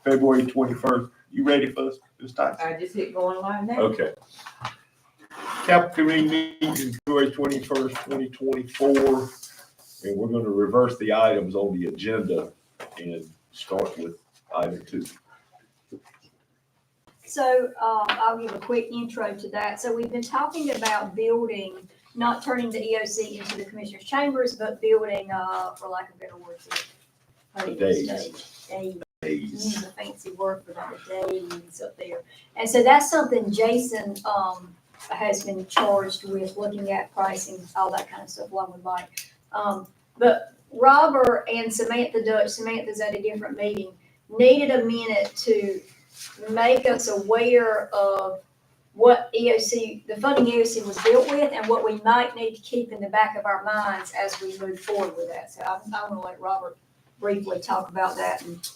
February 21st. You ready for us this time? I just hit going live now. Okay. Capital Committee meeting February 21st, 2024. And we're going to reverse the items on the agenda and start with item 2. So I'll give a quick intro to that. So we've been talking about building, not turning the EOC into the commissioner's chambers, but building, for lack of better words, use a fancy word for that, a days up there. And so that's something Jason has been charged with, looking at pricing, all that kind of stuff along with Mike. But Robert and Samantha Dutch, Samantha's at a different meeting, needed a minute to make us aware of what EOC, the funding EOC was built with, and what we might need to keep in the back of our minds as we move forward with that. So I'm gonna let Robert briefly talk about that, and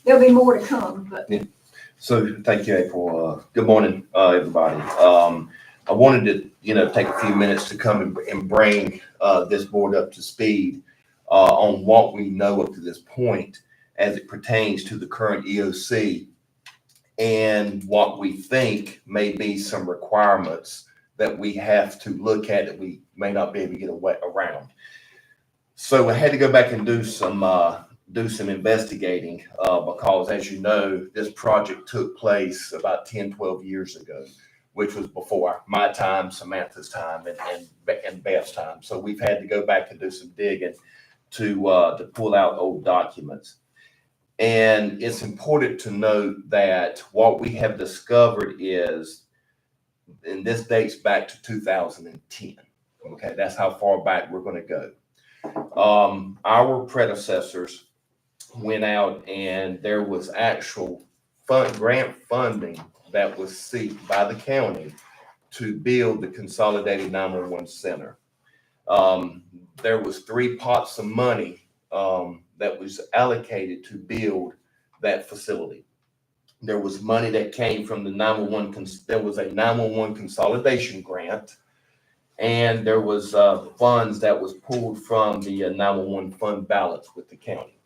there'll be more to come, but. So thank you, April. Good morning, everybody. I wanted to, take a few minutes to come and bring this board up to speed on what we know up to this point as it pertains to the current EOC and what we think may be some requirements that we have to look at that we may not be able to get around. So I had to go back and do some investigating because, as you know, this project took place about 10, 12 years ago, which was before my time, Samantha's time, and Beth's time. So we've had to go back and do some digging to pull out old documents. And it's important to note that what we have discovered is, and this dates back to 2010. Okay, that's how far back we're going to go. Our predecessors went out and there was actual grant funding that was sought by the county to build the Consolidated 911 Center. There was 3 pots of money that was allocated to build that facility. There was money that came from the 911, there was a 911 consolidation grant, and there was funds that was pulled from the 911 fund balance with the county.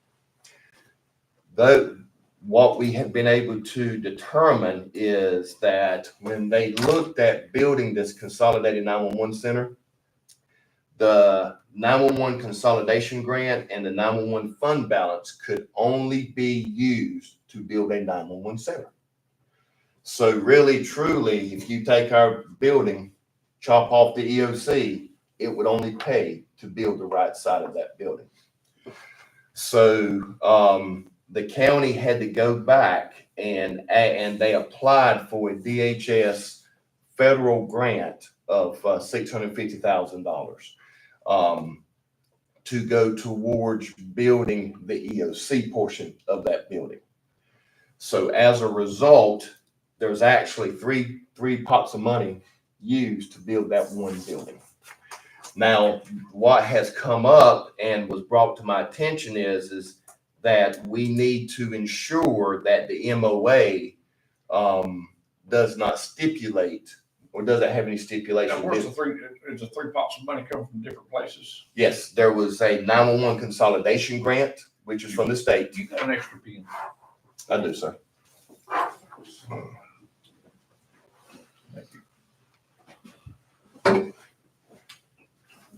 What we have been able to determine is that when they looked at building this Consolidated 911 Center, the 911 consolidation grant and the 911 fund balance could only be used to build a 911 center. So really, truly, if you take our building, chop off the EOC, it would only pay to build the right side of that building. So the county had to go back and they applied for a DHS federal grant of $650,000 to go towards building the EOC portion of that building. So as a result, there's actually three pots of money used to build that one building. Now, what has come up and was brought to my attention is that we need to ensure that the MOA does not stipulate or doesn't have any stipulation. Where's the 3 pots of money come from different places? Yes, there was a 911 consolidation grant, which is from the state. You got an extra pen. I do, sir. Thank you.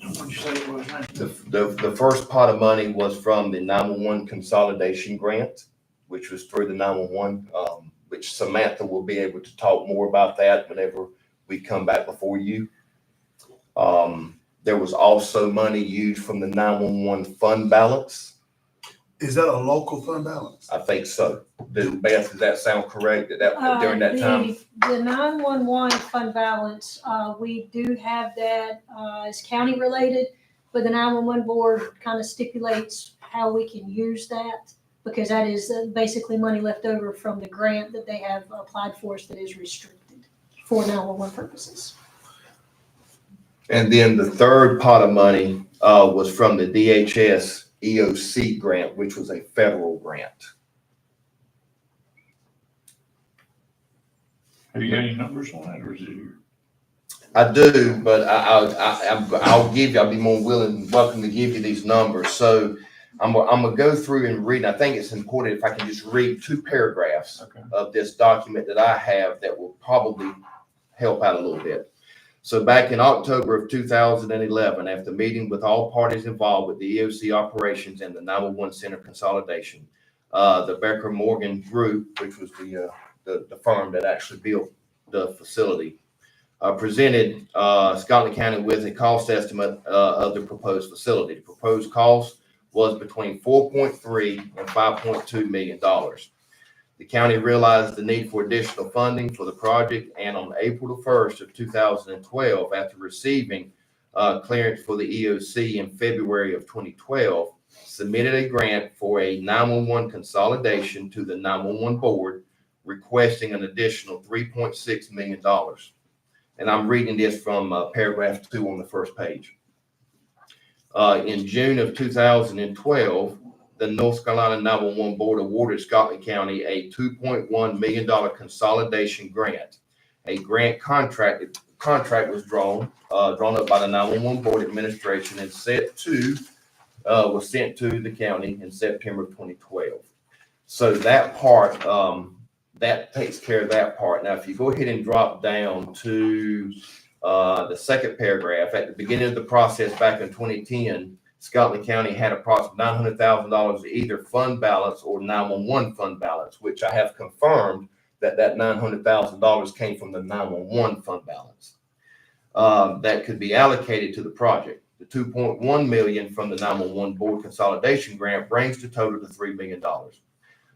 What'd you say it was now? The first pot of money was from the 911 consolidation grant, which was through the 911, which Samantha will be able to talk more about that whenever we come back before you. There was also money used from the 911 fund balance. Is that a local fund balance? I think so. Beth, does that sound correct during that time? The 911 fund balance, we do have that as county related, but the 911 board kind of stipulates how we can use that, because that is basically money left over from the grant that they have applied for us that is restricted for 911 purposes. And then the third pot of money was from the DHS EOC grant, which was a federal grant. Have you got any numbers on that, or is it here? I do, but I'll be more welcome to give you these numbers. So I'm gonna go through and read, and I think it's important if I can just read 2 paragraphs Okay. of this document that I have that will probably help out a little bit. So back in October of 2011, after meeting with all parties involved with the EOC operations and the 911 center consolidation, the Becker Morgan Group, which was the firm that actually built the facility, presented Scotland County with a cost estimate of the proposed facility. The proposed cost was between $4.3 and $5.2 million. The county realized the need for additional funding for the project, and on April the 1st of 2012, after receiving clearance for the EOC in February of 2012, submitted a grant for a 911 consolidation to the 911 board, requesting an additional $3.6 million. And I'm reading this from paragraph 2 on the first page. In June of 2012, the North Carolina 911 Board awarded Scotland County a $2.1 million consolidation grant. A grant contract was drawn up by the 911 Board administration and was sent to the county in September of 2012. So that part, that takes care of that part. Now, if you go ahead and drop down to the second paragraph, at the beginning of the process back in 2010, Scotland County had approximately $900,000 either fund balance or 911 fund balance, which I have confirmed that $900,000 came from the 911 fund balance that could be allocated to the project. The $2.1 million from the 911 board consolidation grant brings the total to $3 million.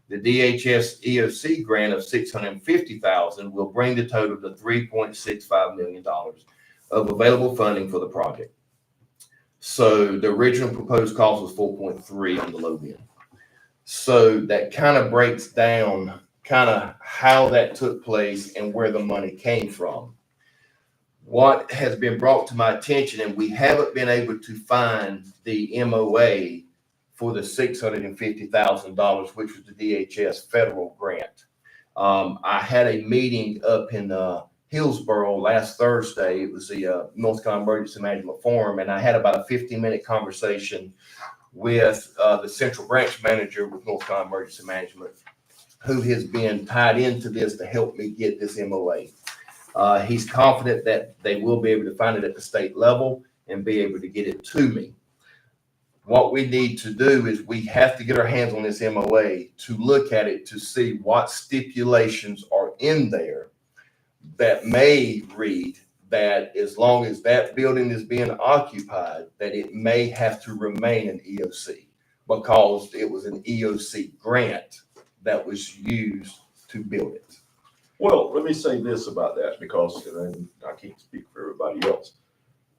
The DHS EOC grant of $650,000 will bring the total to $3.65 million of available funding for the project. So the original proposed cost was 4.3 on the low end. So that kind of breaks down kind of how that took place and where the money came from. What has been brought to my attention, and we haven't been able to find the MOA for the $650,000, which was the DHS federal grant. I had a meeting up in Hillsborough last Thursday. It was the North Carolina Emergency Management Forum, and I had about a 15-minute conversation with the central branch manager with North Carolina Emergency Management, who has been tied into this to help me get this MOA. He's confident that they will be able to find it at the state level and be able to get it to me. What we need to do is we have to get our hands on this MOA to look at it to see what stipulations are in there that may read that as long as that building is being occupied, that it may have to remain an EOC because it was an EOC grant that was used to build it. Well, let me say this about that because and I can't speak for everybody else.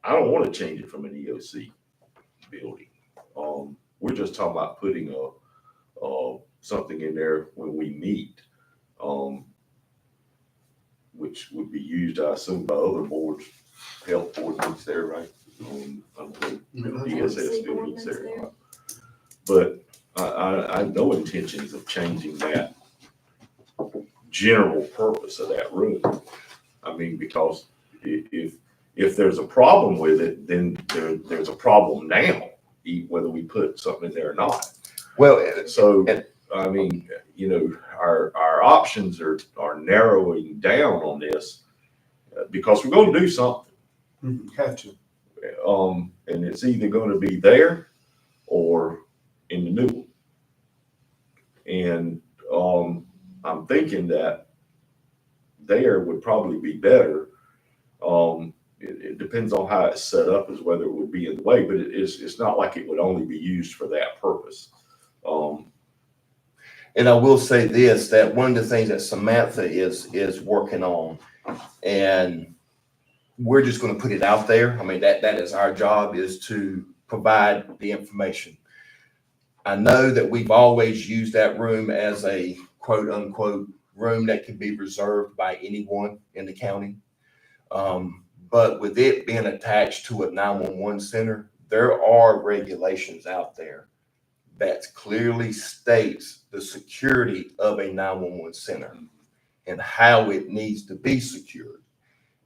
I don't want to change it from an EOC building. We're just talking about putting something in there when we meet, which would be used, I assume, by other boards. Health board meets there, right? I don't think DSS still meets there. But I have no intentions of changing that general purpose of that room. I mean, because if there's a problem with it, then there's a problem now, whether we put something in there or not. Well, So, I mean, you know, our options are narrowing down on this because we're going to do something. Have to. And it's either going to be there or in the new one. And I'm thinking that there would probably be better. It depends on how it's set up as whether it would be in the way, but it's not like it would only be used for that purpose. and I will say this, that one of the things that Samantha is working on, and we're just going to put it out there. I mean, that is our job, is to provide the information. I know that we've always used that room as a quote unquote room that can be reserved by anyone in the county. But with it being attached to a 911 center, there are regulations out there that clearly states the security of a 911 center and how it needs to be secured.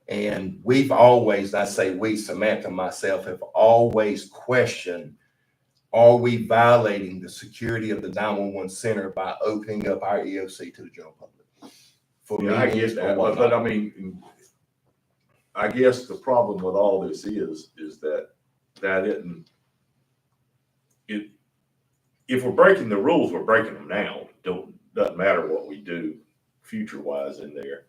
And we've always, I say we, Samantha and myself, have always questioned, are we violating the security of the 911 center by opening up our EOC to the general public? For Yeah, I meetings get or that, whatnot? but I mean, I guess the problem with all this is that if we're breaking the rules, we're breaking them now. Doesn't matter what we do future wise in there.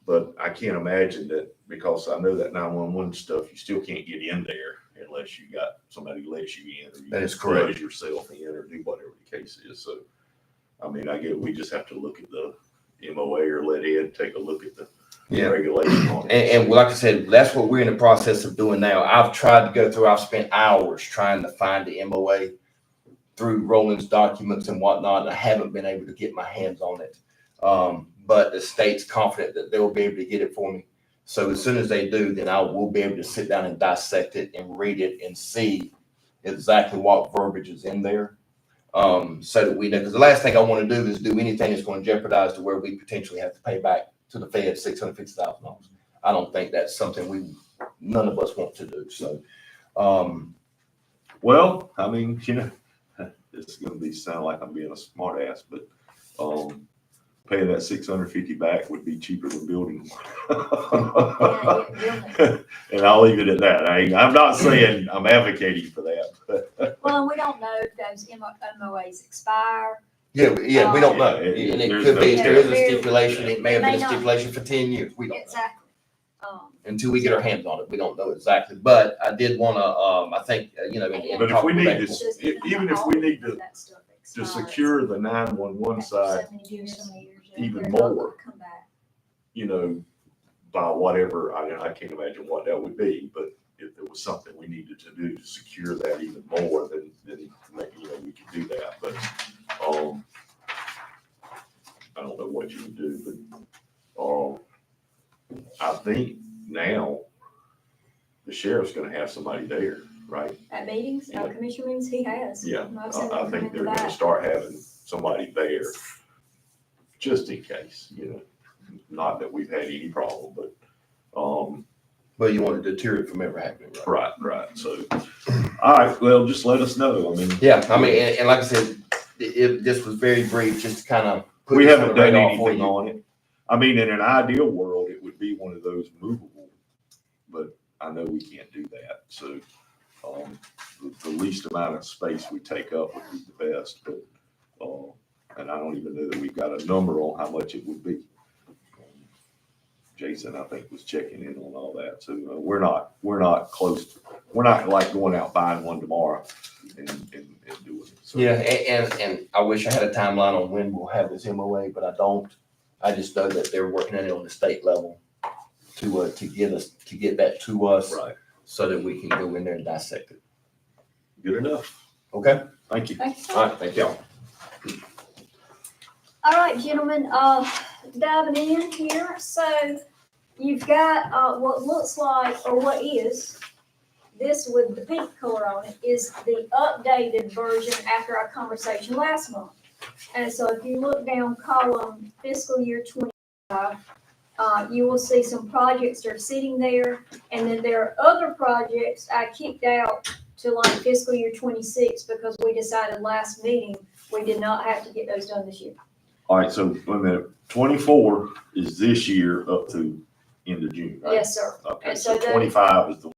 But I can't imagine that, because I know that 911 stuff, you still can't get in there unless you got somebody lets you in, or you That is correct. let yourself in, or do whatever the case is. So, I mean, I get, we just have to look at the MOA or let Ed take a look at the Yeah. regulation on it. And like I said, that's what we're in the process of doing now. I've tried to go through, I've spent hours trying to find the MOA through Roland's documents and whatnot, and I haven't been able to get my hands on it. But the state's confident that they'll be able to get it for me. So as soon as they do, then we'll be able to sit down and dissect it and read it and see exactly what verbiage is in there. So that we know, because the last thing I want to do is do anything that's going to jeopardize to where we potentially have to pay back to the Fed $650,000. I don't think that's something none of us want to do. So, Well, I mean, it's gonna sound like I'm being a smart ass, but, paying that 650 back would be cheaper than building. Yeah, building. And I'll leave it at that. I'm not saying I'm advocating for that, but. Well, and we don't know if those MOAs expire. yeah, we don't know. Yeah, And it there's could no be, if there is a telling. stipulation, it may have It may been a not. stipulation for 10 years. We don't know. Exactly. Until we get our hands on it, we don't know exactly. But I did want to, I think, But if we need to, It's just even if we need to that stuff to expires. secure the 911 side So many years, yeah, even they're not more. gonna come back. By whatever, I can't imagine what that would be, but if there was something we needed to do to secure that even more, then maybe, we could do that, but, I don't know what you would do, but, I think now the sheriff's gonna have somebody there, right? At meetings, Yeah. commission meetings, he has. Yeah, I've seen I him think come they're into gonna that. start having somebody there, just in case, not that we've had any problem, but, But you want to deter it from ever happening, right? right, so, all right, well, just let us know, I mean. Yeah, I mean, and like I said, this was very brief, just to kind of. We haven't done anything on it. I mean, in an ideal world, it would be one of those movable, but I know we can't do that, so, the least amount of space we take up would be the best, but, and I don't even know that we've got a number on how much it would be. Jason, I think, was checking in on all that, so we're not close, we're not like going out buying one tomorrow and doing it. So, Yeah, and I wish I had a timeline on when we'll have this MOA, but I don't. I just know that they're working on it on the state level to get that to us, right, so that we can go in there and dissect it. good enough. Okay? Thank you. Thank you. All right, thank y'all. All right, gentlemen, diving in here, so you've got, what looks like, or what is, this with the pink color on it, is the updated version after our conversation last month. And so if you look down column fiscal year 25, you will see some projects that are sitting there, and then there are other projects I kicked out to like fiscal year 26 because we decided last meeting we did not have to get those done this year. All right, so wait a minute, 24 is this year up to end of June, right? Yes, sir. Okay, And so so those- 25 is the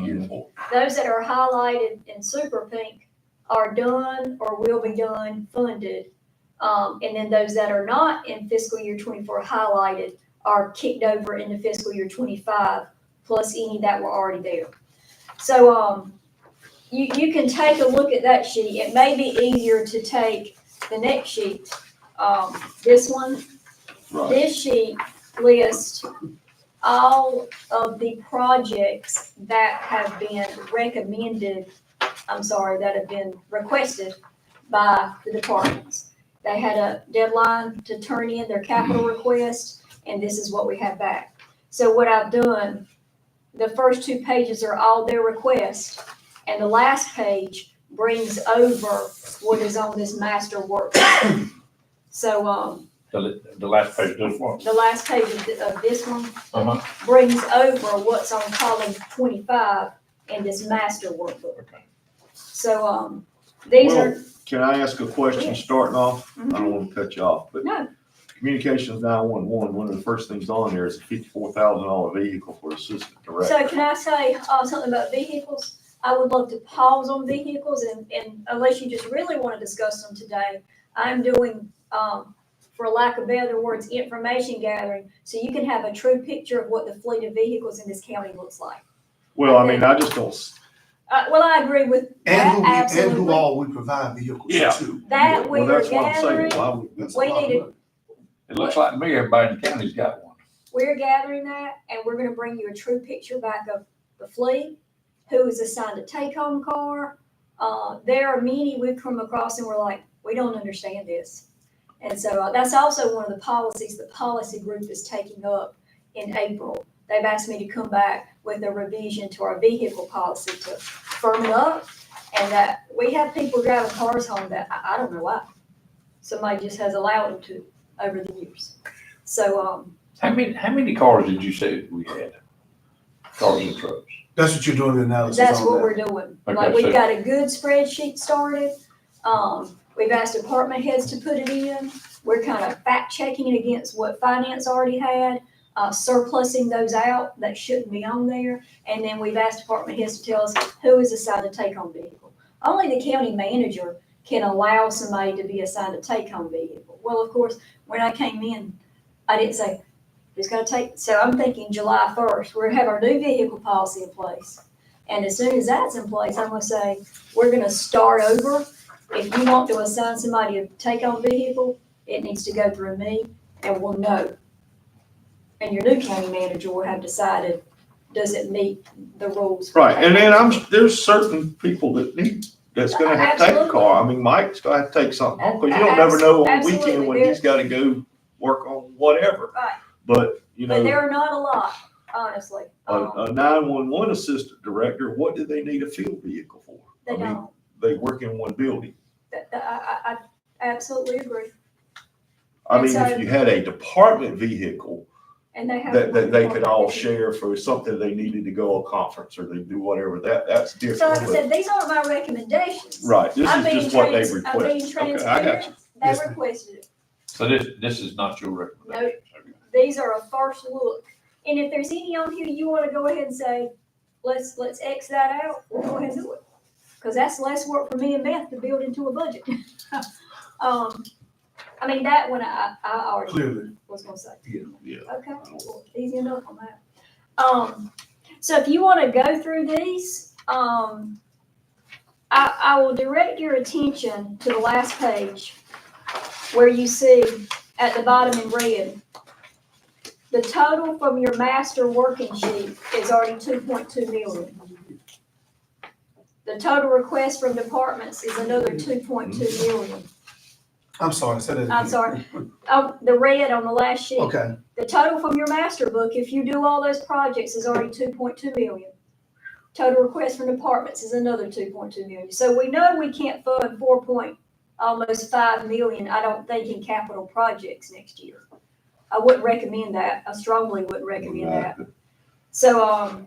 year for. Those that are highlighted in super pink are done or will be done, funded. And then those that are not in fiscal year 24 highlighted are kicked over into fiscal year 25, plus any that were already there. So, you can take a look at that sheet. It may be easier to take the next sheet, this one. Right, This sheet lists all of the projects that have been that have been requested by the departments. They had a deadline to turn in their capital request, and this is what we have back. So what I've done, the first 2 pages are all their requests, and the last page brings over what is on this master work. So, The last page does what? the last page of this one Uh-huh. brings over what's on column 25 in this master workbook. Okay. So, These Well, are, Can I ask a question Yes. starting off? I Mhm. don't want to cut you off, but no, Communications 911, one of the first things on there is a $54,000 vehicle for assistant director. so can I say, something about vehicles? I would love to pause on vehicles and unless you just really want to discuss them today, I'm doing, for lack of better words, information gathering, so you can have a true picture of what the fleet of vehicles in this county looks like. Well, I mean, I just don't, Well, I agree with And that, and who absolutely. all we provide vehicles Yeah. to. That we well, are that's what I'm saying. gathering, Why would we- That's a we lot of need to- money. It looks like to me everybody in the county's got one. we're gathering that, and we're gonna bring you a true picture back of the fleet, who is assigned a take-home car. There are many we've come across and we're like, we don't understand this. And so that's also one of the policies the policy group is taking up in April. They've asked me to come back with a revision to our vehicle policy to firm it up. And that we have people driving cars home that I don't know why. Somebody just has allowed them to over the years. So, How many cars did you say we had? Cars and trucks? That's what you're doing the analysis that's on what that. we're doing. Okay, Like, we've so- got a good spreadsheet started. We've asked department heads to put it in. We're kind of fact checking it against what finance already had, surplusing those out that shouldn't be on there. And then we've asked department heads to tell us who is assigned a take-home vehicle. Only the county manager can allow somebody to be assigned a take-home vehicle. Well, of course, when I came in, I didn't say, who's gonna take, so I'm thinking July 1st, we're gonna have our new vehicle policy in place. And as soon as that's in place, I'm gonna say, we're gonna start over. If you want to assign somebody a take-home vehicle, it needs to go through me and we'll know. And your new county manager will have decided, does it meet the rules? for right, and then take-home? there's certain people that's gonna have to take a Absolutely. car. I mean, Mike's gonna have to take something home, because you don't never know on the Absolutely. weekend when he's gotta go work on whatever. Right. But, you But know, there are not a lot, honestly. a 911 assistant director, what do they need a field vehicle for? They I mean, don't. they work in one building. I absolutely agree. I And mean, so- if you had a department vehicle And they have. that they could all one share for something they needed to go a conference or they do whatever, that's different. So like I but- said, these aren't my recommendations. Right, this I'm is being just what they I'm being request. Okay, I got you. transparent. They Yes, ma'am. requested it. So this is not your recommendation? Okay. These are a first look. And if there's any on here you wanna go ahead and say, let's X that out, we'll go ahead and do it. Cause that's less work for me and Beth to build into a budget. I mean, that one I already Clearly. was gonna say. Yeah. Okay, well, easy enough on that. So if you wanna go through these, I will direct your attention to the last page where you see at the bottom in red, the total from your master working sheet is already 2.2 million. The total request from departments is another 2.2 million. I'm sorry, say that again. I'm sorry. Oh, the red on the last sheet. Okay, The total from your master book, if you do all those projects, is already 2.2 million. Total request from departments is another 2.2 million. So we know we can't fund almost 5 million, I don't think, in capital projects next year. I wouldn't recommend that. I strongly wouldn't recommend that. So,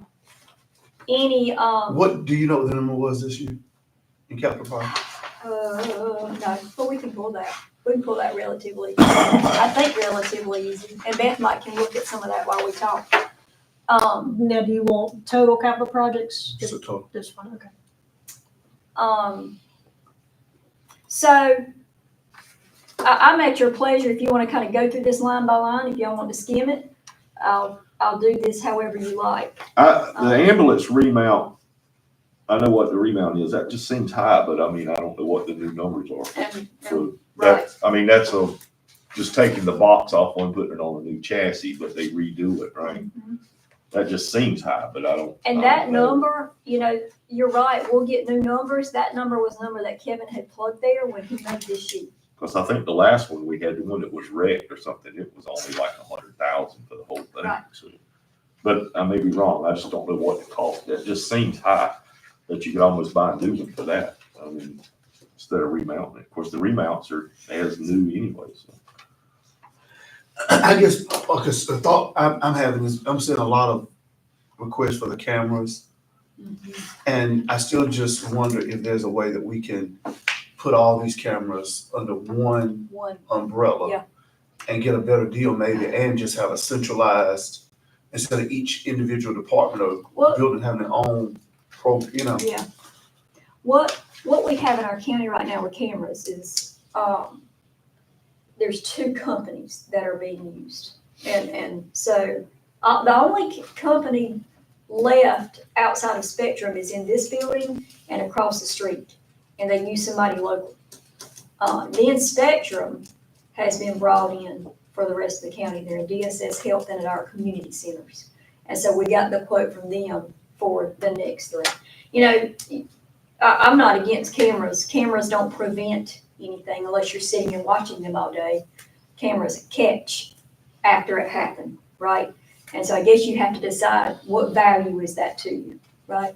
what, do you know what the number was this year in capital project? no, but we can pull that. We can pull that relatively, I think relatively easy. And Beth might can look at some of that while we talk. Now, do you want total capital projects? Just a total. This one, okay. So I'm at your pleasure if you want to kind of go through this line by line, if y'all want to skim it. I'll do this however you like. The ambulance remount, I know what the remount is. That just seems high, but I mean, I don't know what the new numbers are. And, So right. I mean, that's just taking the box off one, putting it on a new chassis, but they redo it, right? That just seems high, but I don't. And I that don't know. number, you're right, we'll get new numbers. That number was a number that Kevin had plugged there when he made this sheet. Cause I think the last one we had, the one that was wrecked or something, it was only like 100,000 for the whole thing. Right. So, but I may be wrong. I just don't know what it cost. That just seems high that you could almost buy a new one for that. I mean, instead of remounting it. Of course, the remounts are as new anyway, so. I guess, because the thought I'm having is, I'm seeing a lot of requests for the cameras. And I still just wonder if there's a way that we can put all these cameras under one One, umbrella. Yeah. And get a better deal maybe, and just have a centralized, instead of each individual department or Well- building having their own yeah. What we have in our county right now with cameras is, there's two companies that are being used. And so, the only company left outside of Spectrum is in this building and across the street, and they use somebody local. Then Spectrum has been brought in for the rest of the county there, DSS Health and at our community centers. And so we got the quote from them for the next three. You know, I'm not against cameras. Cameras don't prevent anything unless you're sitting and watching them all day. Cameras catch after it happened, right? And so I guess you have to decide what value is that to you, right?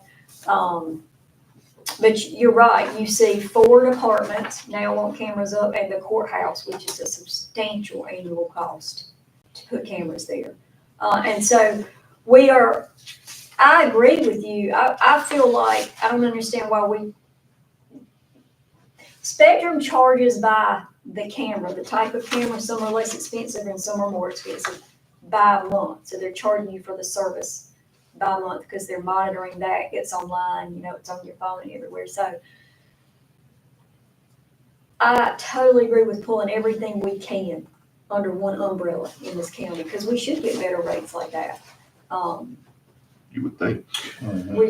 But you're right, you see 4 departments now want cameras up at the courthouse, which is a substantial annual cost to put cameras there. And so I agree with you. I feel like, I don't understand why Spectrum charges by the camera, the type of camera. Some are less expensive and some are more expensive by month. So they're charging you for the service by month because they're monitoring that. It's online, it's on your phone and everywhere. So I totally agree with pulling everything we can under one umbrella in this county because we should get better rates like that. You would think.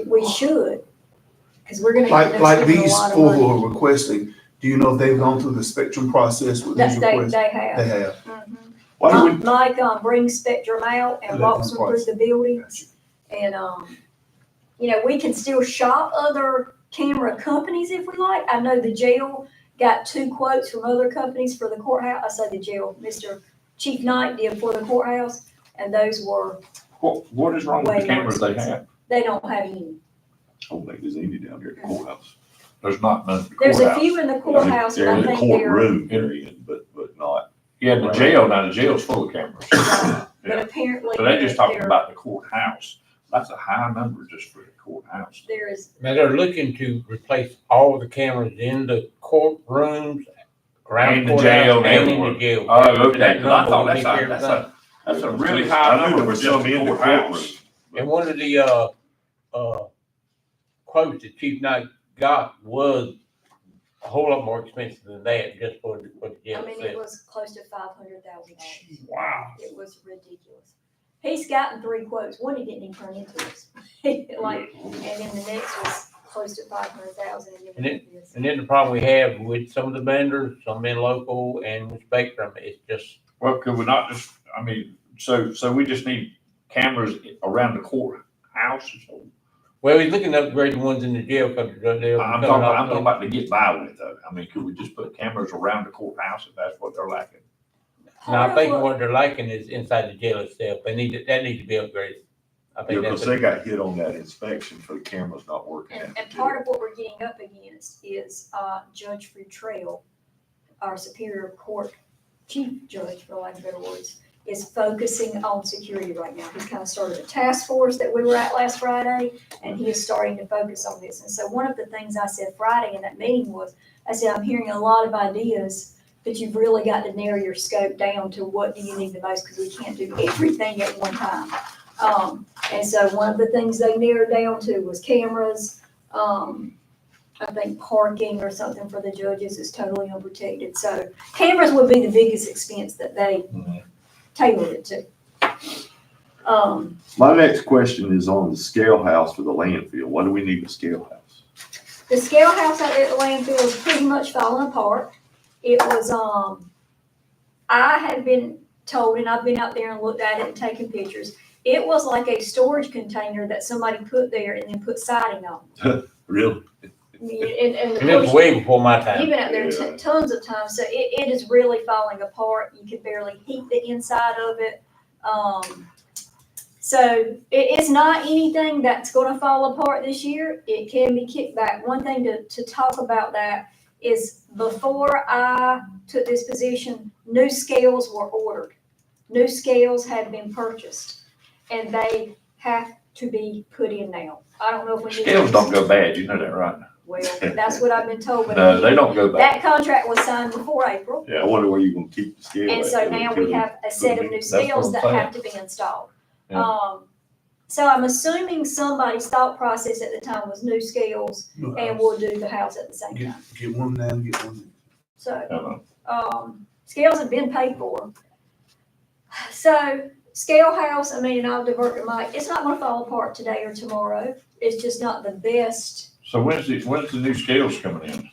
We should, because we're gonna. Like, end up like spending a these lot of 4 money. who are requesting, do you know if they've gone through the Spectrum process with these That they requests? have. They have. Mhm. Why do we, Mike brings Spectrum out and Let walks them them through price. the buildings. And, we can still shop other camera companies if we like. I know the jail got 2 quotes from other companies for the courthouse. I say the jail, Mr. Chief Knight did for the courthouse, and those were, What is wrong with Way the cameras more they have? they don't have any. I don't think there's any down there at the courthouse. There's not none at the There's a courthouse. few in the courthouse, but They're I in the think they're, courtroom area, but not. Yeah, the jail, now the jail's full of cameras. but Yeah. apparently But they're just talking there- about the courthouse. That's a high number just for the courthouse. there is, Now, they're looking to replace all the cameras in the courtrooms, around And the the jail, courthouse, and in everywhere. the jail. Oh, okay, That 'cause I thought number will that's be a, everything. that's a really high I knew number there for was just some the in the courthouse. courtroom. And one of the, quotes that Chief Knight got was a whole lot more expensive than that, just for the I jail mean, it itself. was close to $500,000. Wow. It was ridiculous. He's gotten 3 quotes. One he didn't even turn into us. Like, and then the next was close to 500,000. And And then the problem we have with some of the vendors, some being local and with Spectrum, it's just, Well, could we not just, so we just need cameras around the courthouse? well, he's looking to upgrade the ones in the jail, because they're. I'm talking about to get by with though. Could we just put cameras around the courthouse if that's what they're lacking? Now, I think what they're liking is inside the jail itself. That needs to be upgraded. I Yeah, think because that's, they got hit on that inspection for the cameras not working. And part of what we're getting up against is Judge Futrell, our Superior Court Chief Judge, for lack of better words, is focusing on security right now. He's kind of started a task force that we were at last Friday, and he is starting to focus on this. And so one of the things I said Friday in that meeting was, I said, I'm hearing a lot of ideas, but you've really got to narrow your scope down to what do you need the most, because we can't do everything at one time. And so one of the things they narrowed down to was cameras. I think parking or something for the judges is totally unprotected. So cameras would be the biggest expense that they tailored it to. My next question is on the scale house for the landfill. What do we need a scale house? The scale house out there at the landfill is pretty much falling apart. It was, I had been told, and I've been out there and looked at it and taken pictures. It was like a storage container that somebody put there and then put siding on. Really? And and it was way before my time. You've been out there tons of times, so it is really falling apart. You can barely heat the inside of it. So it's not anything that's gonna fall apart this year. It can be kicked back. One thing to talk about that is before I took this position, new scales were ordered. New scales had been purchased, and they have to be put in now. I don't know if we need. Scales don't go bad, you know that, right? Well, that's what I've been told, but No, they don't go back. that contract was signed before April. I wonder where you're gonna keep the scale. And at, so though, now until we have a set of new That's what scales I'm that saying. have to be installed. Yeah. So I'm assuming somebody's thought process at the time was new scales and we'll do the house at the same Get, time. get one now, get one then. So, Uh-huh. scales have been paid for. So scale house, I mean, and I'll divert to Mike, it's not gonna fall apart today or tomorrow. It's just not the best. So when's the new scales coming in?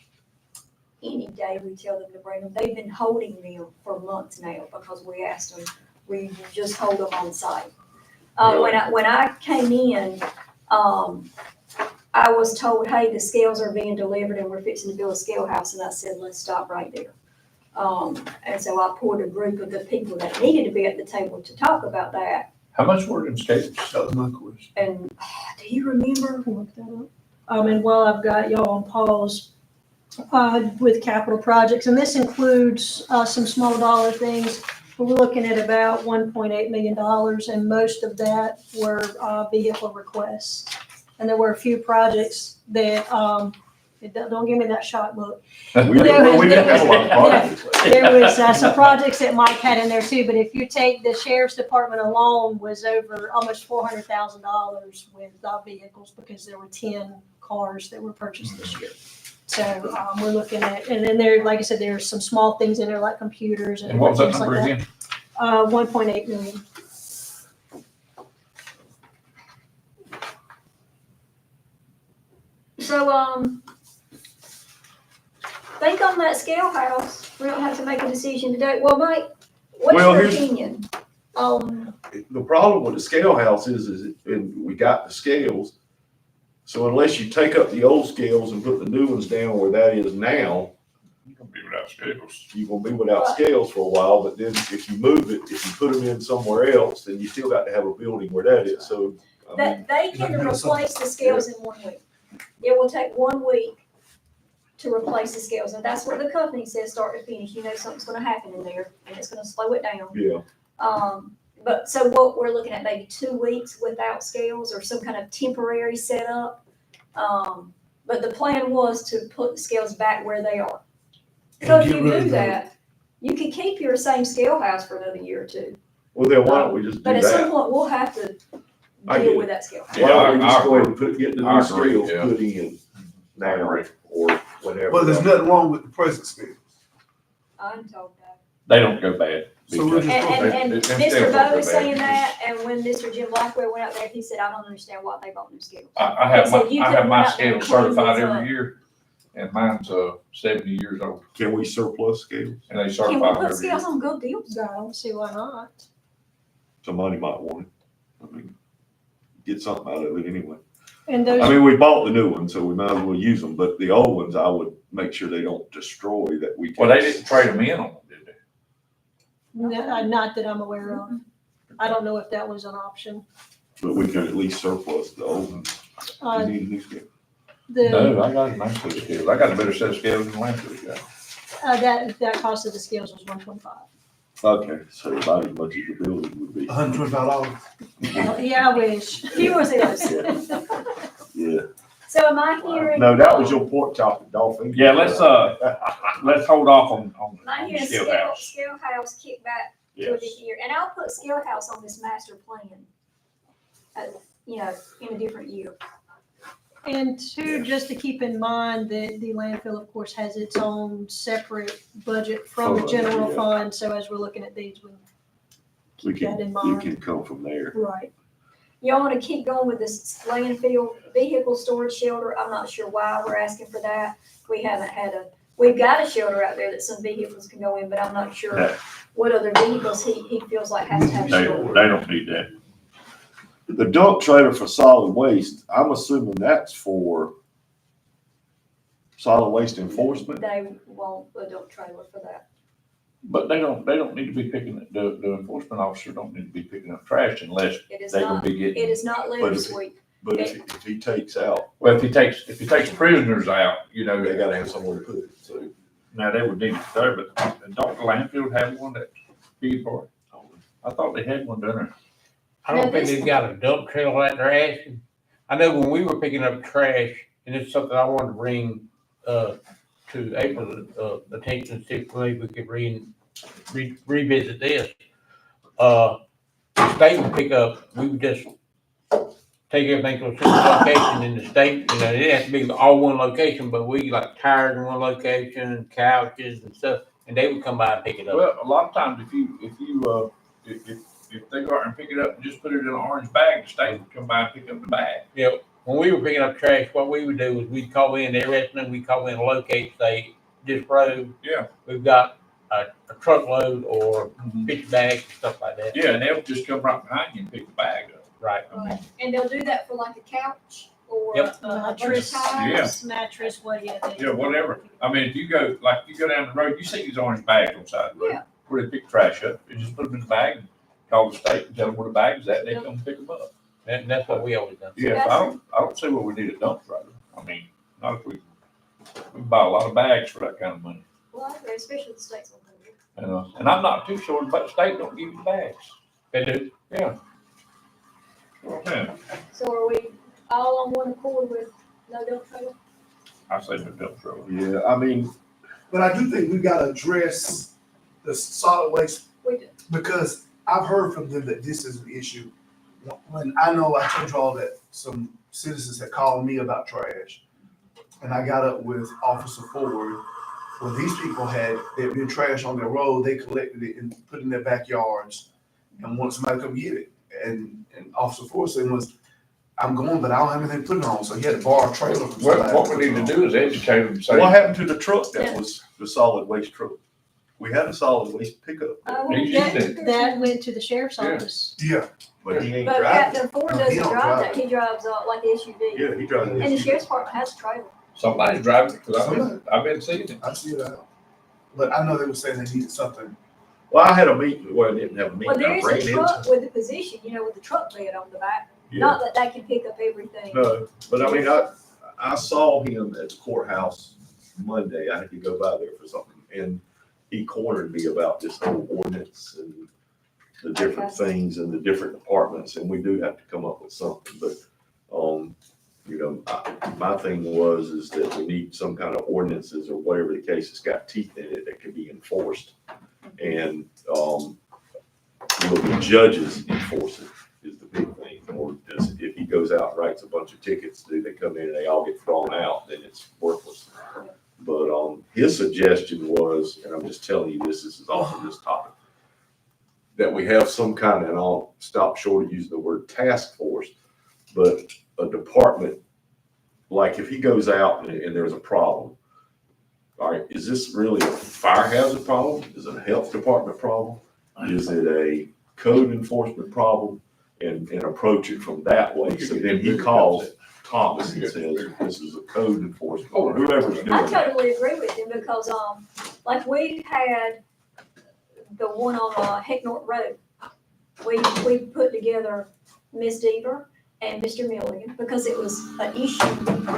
Any day we tell them to bring them. They've been holding them for months now because we asked them, we just hold them on site. When I came in, I was told, hey, the scales are being delivered and we're fixing to build a scale house, and I said, let's stop right there. And so I pulled a group of the people that needed to be at the table to talk about that. How much were them scales? That was my question. And do you remember? Can look that up. And while I've got y'all on pause, with capital projects, and this includes, some small dollar things, but we're looking at about $1.8 million, and most of that were, vehicle requests. And there were a few projects that, don't give me that shot look. We didn't have a lot of Yeah. projects. There was, some projects that Mike had in there too, but if you take the sheriff's department alone was over almost $400,000 with, vehicles, because there were 10 cars that were purchased this year. So, we're looking at, and then there, like I said, there's some small things in there like computers and And what was that things like number that. again? 1.8 million. So, think on that scale house. We don't have to make a decision today. Well, Mike, what's Well, your here's- opinion? The problem with the scale house is, and we got the scales. So unless you take up the old scales and put the new ones down where that is now, You're gonna be without scales. you're gonna be without scales for a while, but then if you move it, if you put them in somewhere else, then you still got to have a building where that is, so. I mean, That they can replace the scales in 1 week. It will take 1 week to replace the scales, and that's what the company says, start to finish. You know something's gonna happen in there, and it's gonna slow it down. Yeah, But so what we're looking at, maybe 2 weeks without scales or some kind of temporary setup. But the plan was to put the scales back where they are. So And if get you rid of do the- that, you could keep your same scale house for another year or two. well then why don't we just do But at some that? point, we'll have to I get deal it. with that scale. Why don't we Yeah, just I go ahead and get the I new agree, scales yeah. put in now agree. or whenever. Well, there's nothing wrong with the present scale. I'm told that. They don't go bad. So we'll just- And Them Mr. scales don't Bo go is bad. saying that, and when Mr. Jim Blackwell went out there, he said, I don't understand why they bought new scales. I have He said you my, I could've have my went out there and scale cleaned certified this up. every year, and mine's, 70 years old, Can we surplus scales? and they Can certify we them put every year. scales on good deals? So I don't see why not. Somebody might want it. I mean, get something out of it anyway. And I those, mean, we bought the new ones, so we might as well use them, but the old ones, I would make sure they don't destroy that we. Well, they didn't trade them in on them, did they? not that I'm aware of. I don't know if that was an option. But we can at least surplus the old ones. You Uh, need a new scale. the, No, I got a nice set of scales. I got a better set of scales than Lancaster got. that cost of the scales was 125. Okay, so about as much as the building would be. $125. Yeah, I wish. He was close. Yeah. So am I hearing? No, that was your pork chop at Dolphin. Yeah, let's hold off on Am I the hearing scale scale, house. scale house kick back to Yes. this year, and I'll put scale house on this master plan. You know, in a different year. And two, just to keep in mind that the landfill, of course, has its own separate budget from the Oh, general yeah. fund, so as we're looking at these, we We keep that can, in you mind. can come from there. Right. Y'all wanna keep going with this landfill vehicle storage shelter? I'm not sure why we're asking for that. We haven't had we've got a shelter out there that some vehicles can go in, but I'm not sure Yeah. what other vehicles he feels like has to have They storage. don't need that. The dump trailer for solid waste, I'm assuming that's for solid waste enforcement. They want a dump trailer for that. But they don't need to be picking, the enforcement officer don't need to be picking up trash unless It is they gonna not, be it getting. is not But litter if- sweep. But if he takes out, Well, if he takes prisoners out, you know. they gotta have somewhere to put it, so. Now, they would need it there, but don't the landfill have one that's big for it? I thought they had one down there. I don't Now think this- they've got a dump trailer like they're asking. I know when we were picking up trash and it's something I wanted to bring, to April's, attention, see if maybe we could revisit this. The state would pick up, we would just take everything to a single location in the state, it didn't have to be all one location, but we like tires in one location, couches and stuff, and they would come by and pick it up. Well, a lot of times if they go out and pick it up and just put it in an orange bag, the state would come by and pick up the bag. When we were picking up trash, what we would do is we'd call in, every afternoon we'd call in a locate, say, this road. Yeah. We've got a truckload or 50 bags and stuff like that. Yeah, and they'll just come right behind you and pick the bag up. Right. Right. And they'll do that for like a couch or Yep. a bunch of Mattress, tires. mattress, what, yeah. Yeah, whatever. I mean, if you go down the road, you see these orange bags on the side of the road. Yeah. Where they pick trash up, you just put them in the bag and call the state and tell them where the bag is at, and they come pick them up. And that's what we always done. Yeah, so I don't see what we need a dump trailer. I mean, not if we buy a lot of bags for that kind of money. Well, I agree, especially the states on the And I'm not too sure, but the state don't give you the bags. They do. Yeah. Yeah, So are we all on one accord with no dump trailer? I say the dump trailer. Yeah, I mean, But I do think we gotta address the solid waste, We do. because I've heard from them that this is an issue. When I know, I told y'all that some citizens had called me about trash, and I got up with Officer Ford. When these people there'd been trash on their road, they collected it and put it in their backyards and wanted somebody to come get it. And Officer Ford said I'm going, but I don't have anything to put it on, so he had to borrow a trailer from somebody. What we need to do is educate them, say. what happened to the truck that Yeah. was the solid waste truck? We had a solid waste pickup, He used it. That went to the sheriff's Yeah. office. Yeah, but he ain't But driving. Captain Ford No, he doesn't don't drive drive that, he drives like the SUV. Yeah, he drives And the this. sheriff's department has a trailer. Somebody's driving it, cause I've been seeing it. I see it out. But I know they were saying they needed something. Well, I had a meeting, well, I didn't have a Well, meeting, I there's ran a into. truck with the position, with the truck bed on the back. Yeah. Not that they can pick up everything. No, but I mean, I saw him at the courthouse Monday, I had to go by there for something, and he cornered me about this whole ordinance and the different things and the different departments, and we do have to come up with something, but, my thing is that we need some kind of ordinances or whatever the case has got teeth in it that can be enforced. And, the judges enforce it is the big thing, or if he goes out and writes a bunch of tickets, do they come in and they all get thrown out, then it's worthless. But, his suggestion was, and I'm just telling you this is off of this topic, that we have some kind, and I'll stop short of using the word task force, but a department, like if he goes out and there's a problem, all right, is this really a fire hazard problem? Is it a health department problem? Is it a code enforcement problem? And approach it from that way. So then he calls Thomas and says, this is a code enforcement, or whoever's doing I that. totally agree with him because, like we had the one on, Hecknort Road. We put together Ms. Deaver and Mr. Milligan because it was an issue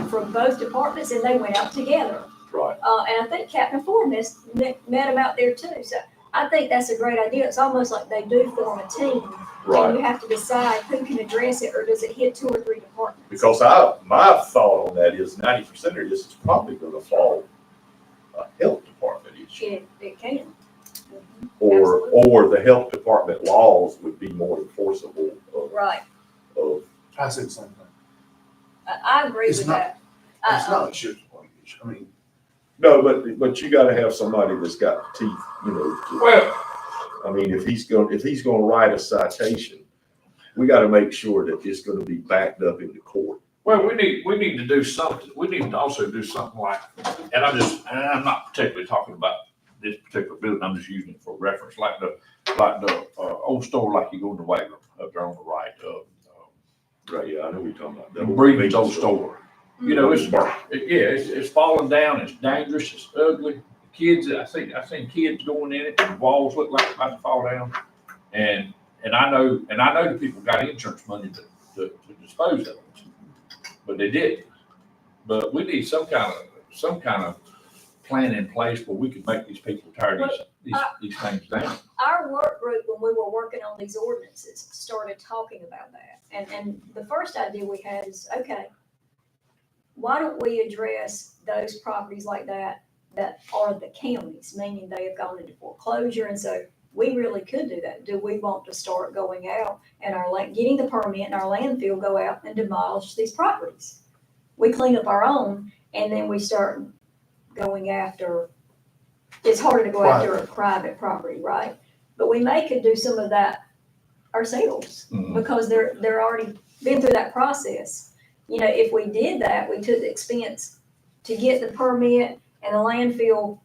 from both departments and they went out together. Right. And I think Captain Ford met him out there too. So I think that's a great idea. It's almost like they do form a team. And Right. you have to decide who can address it or does it hit 2 or 3 departments? Because my thought on that is 90% of this is probably gonna fall a health department issue. It can. Or the health department laws would be more enforceable Right. of, I said the same thing. I agree It's with not- that. It's not a sheriff's department issue. I mean, no, but you gotta have somebody that's got teeth, Well, I mean, if he's gonna write a citation, we gotta make sure that it's gonna be backed up into court. we need to do something, we need to also do something like, and I'm not particularly talking about this particular building, I'm just using it for reference, like the old store, like you go in the Wagner, up there on the right, Right, yeah, I know what you're talking about. Breeden's old store. Mm-hmm. It's falling down, it's dangerous, it's ugly. Kids, I've seen kids going in it, the walls look like they're about to fall down. And I know the people got insurance money to dispose of it, but they didn't. But we need some kind of plan in place where we can make these people tear these things down. Our work group, when we were working on these ordinances, started talking about that. And the first idea we had is, okay, why don't we address those properties like that are the counties, meaning they have gone into foreclosure, and so we really could do that. Do we want to start going out and getting the permit and our landfill go out and demolish these properties? We clean up our own and then we start going after, it's harder to go after a private property, right? But we could do some of that ourselves because they're already been through that process. You know, if we did that, we took the expense to get the permit and the landfill,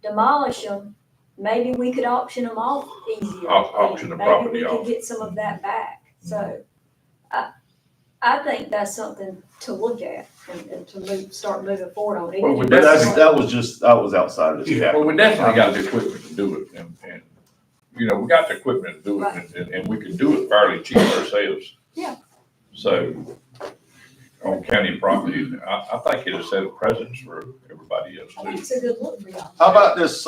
demolish them, maybe we could auction them off easier. Auction the property Maybe we off. could get some of that back. So I think that's something to look at and to start moving forward on. Well, Even but if it's That was outside of this. Well, we definitely got the equipment to do it, and, you know, we got the equipment to do it, and we can do it fairly cheap ourselves. Yeah. So, on county property, I think it'll set a precedence for everybody else I think too. it's a good look for y'all. How about this,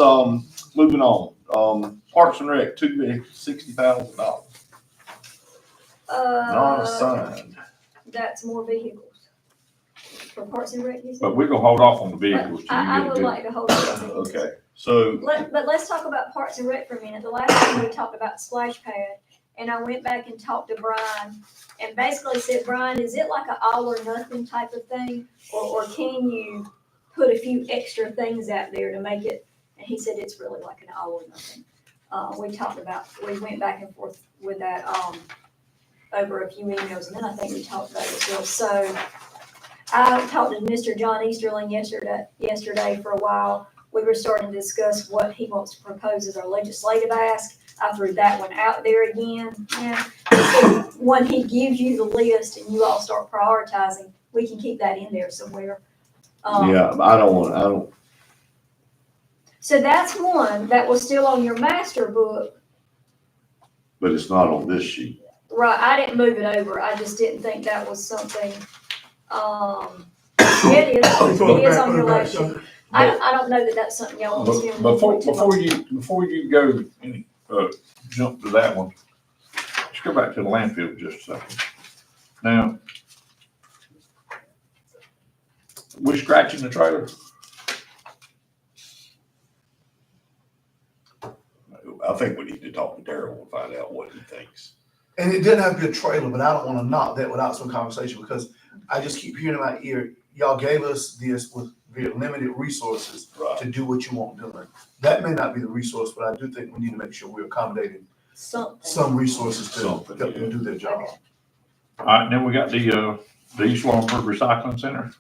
moving on, Parks and Rec, $260,000, not assigned. That's more vehicles. For Parks and Rec, you said? But we're gonna hold off on the vehicles till I you would get a like to hold it. Okay, so, But let's talk about Parks and Rec for a minute. The last time we talked about splash pad, and I went back and talked to Brian, and basically said, Brian, is it like an all or nothing type of thing? Or can you put a few extra things out there to make it? And he said, it's really like an all or nothing. We went back and forth with that, over a few emails, and then I think we talked about it as well. So I talked to Mr. John Easterling yesterday for a while. We were starting to discuss what he wants to propose as our legislative ask. I threw that one out there again. And so when he gives you the list and you all start prioritizing, we can keep that in there somewhere. yeah, I don't, So that's one that was still on your master book. but it's not on this sheet. Right, I didn't move it over. I just didn't think that was something, it is on your last sheet. I don't know that that's something y'all want to spend. Before you go and, jump to that one, let's go back to the landfill just a second. Now, we're scratching the trailer. I think we need to talk to Darryl and find out what he thinks. And it didn't have to be a trailer, but I don't wanna knock that without some conversation, because I just keep hearing in my ear, y'all gave us this with very limited resources Right. to do what you want done. That may not be the resource, but I do think we need to make sure we're accommodating Something. some resources to help Something, them do their job. Okay. All right, then we got the East Longford Recycling Center.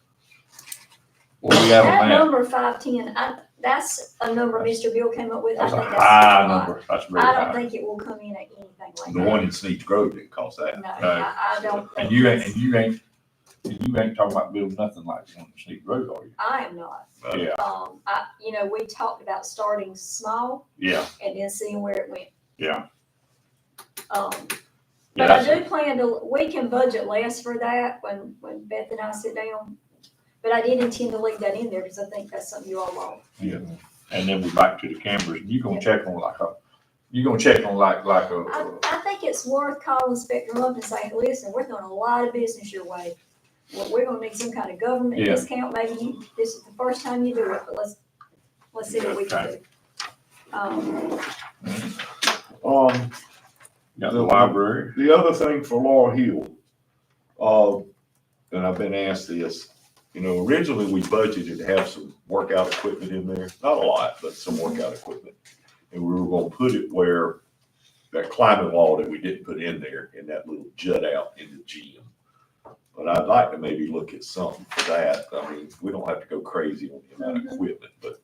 What we That got on that? number 510, that's a number Mr. Bill came up with. I That's a think that's high a lot. number, that's very I don't high. think it will come in at anything like The that. one in Sneed's Grove didn't cost that. No, No. I don't. And think you it's- ain't talking about building nothing like one in Sneak Road, are you? I am not. Yeah, We talked about starting small yeah, and then seeing where it went. yeah. Um, Yeah, But I that's- do plan to, we can budget less for that when Beth and I sit down. But I did intend to leave that in there because I think that's something you all want. Yeah, and then we're back to the cameras, you gonna Yeah. check on like a, I think it's worth calling Spectrum up and saying, listen, we're throwing a lot of business your way. Well, we're gonna need some kind of government Yeah. discount, maybe this is the first time you do it, but let's see what we can do. got the library. The other thing for Laurel Hill, and I've been asked this, originally we budgeted to have some workout equipment in there, not a lot, but some workout equipment. And we were gonna put it where that climbing wall that we didn't put in there, in that little jut out in the gym. But I'd like to maybe look at something for that. I mean, we don't have to go crazy on the amount of equipment, but,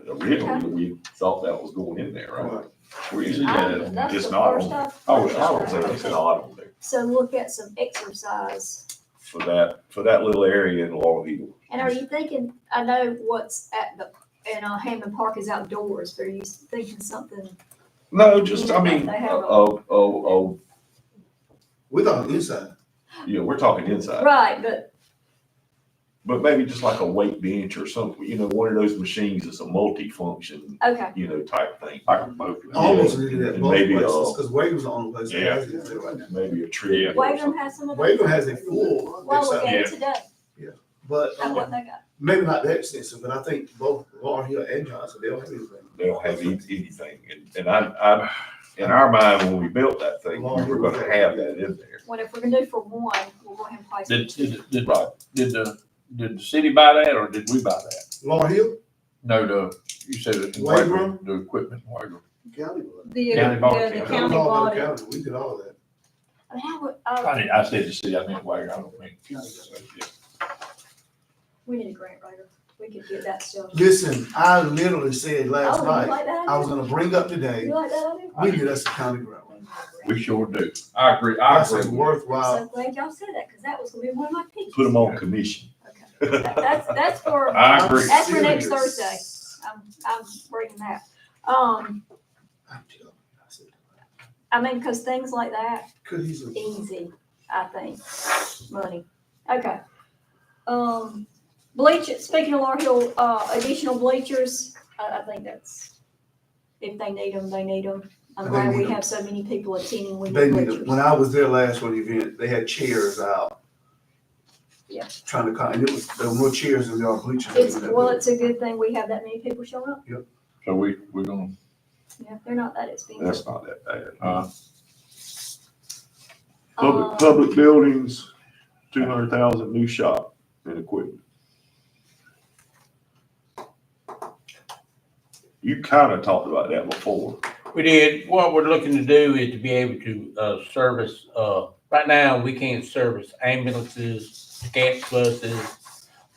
originally we thought that was going in there, right? We usually get it, That's just the not first on. I've Oh, heard it's not on that. there, it's not on there. So look at some exercise. For that little area in Laurel Hill. And are you thinking, I know what's Hammond Park is outdoors, but are you thinking something? No, just, I mean, They have We thought inside. yeah, we're talking inside. Right, but but maybe just like a weight bench or something, you know, one of those machines that's a multi-function, Okay, you know, type thing. Like a boat. I almost needed that And both maybe, places, cause Wade was the only place that Yeah. has it right now. Maybe a treadmill or Wagram something. has some of those. Waveland has a full, Well, look at Yeah. it today, but at what they got. maybe not that extensive, but I think both Laurel Hill and Johnson, they don't have anything. They don't have anything, and I, in our mind, when we built that thing, we were gonna have that in there. What if we're gonna do for one, we'll go ahead and price it. Did the city buy that or did we buy that? Laurel Hill, No, you said it. Wagram? The equipment, Wagram. county was. The, County bought yeah, it. the That county All bought the it. county, we did all of that. I mean, I said the city, I meant Wagram, I don't mean. we need a grant writer, we could get that stuff. Listen, I literally said last Oh, you night, like that I was idea? gonna bring up today, You like that idea? we need us a county grant. We sure do. I agree, I That's a agree. worthwhile, So glad y'all said that, cause that was gonna be one of my picks. Put them on commission. Okay, that's for, I agree. that's for next Serious. Thursday, I'm bringing that. I'm telling you, I said, I mean, cause things like that, could easily. easy, I think, money. Okay. Speaking of Laurel Hill, additional bleachers, I think that's, if they need them, they need them. I'm They glad need we 'em. have so many people attending, we They need need it. bleachers. When I was there last for the event, they had chairs out. Yeah. Trying to, and it was, there were more chairs than there are bleachers. It's, in that well, building. it's a good thing we have that many people showing up. So we're gonna, Yeah, they're not that expensive. That's not that bad. Um, Public buildings, 200,000 new shop and equipment. You kind of talked about that before. We did, what we're looking to do is to be able to, service, right now, we can't service ambulances, scat buses,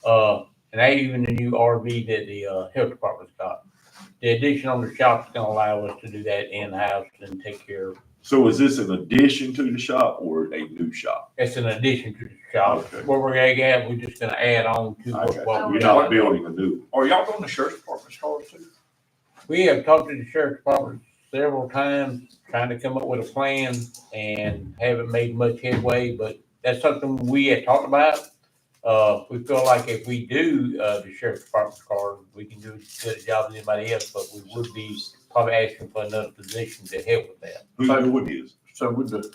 and even the new RV that the, health department's got. The addition on the shop is gonna allow us to do that in-house and take care of, So is this an addition to the shop or a new shop? it's an addition to the shop. Okay. What we're gonna get, we're just gonna add on to Okay. what we You're got. not building a new one. are y'all doing the sheriff's department's cars too? We have talked to the sheriff's department several times, trying to come up with a plan and haven't made much headway, but that's something we had talked about. We feel like if we do, the sheriff's department's car, we can do as good a job as anybody else, but we would be probably asking for another position to help with that. Who you know what it is? So with the,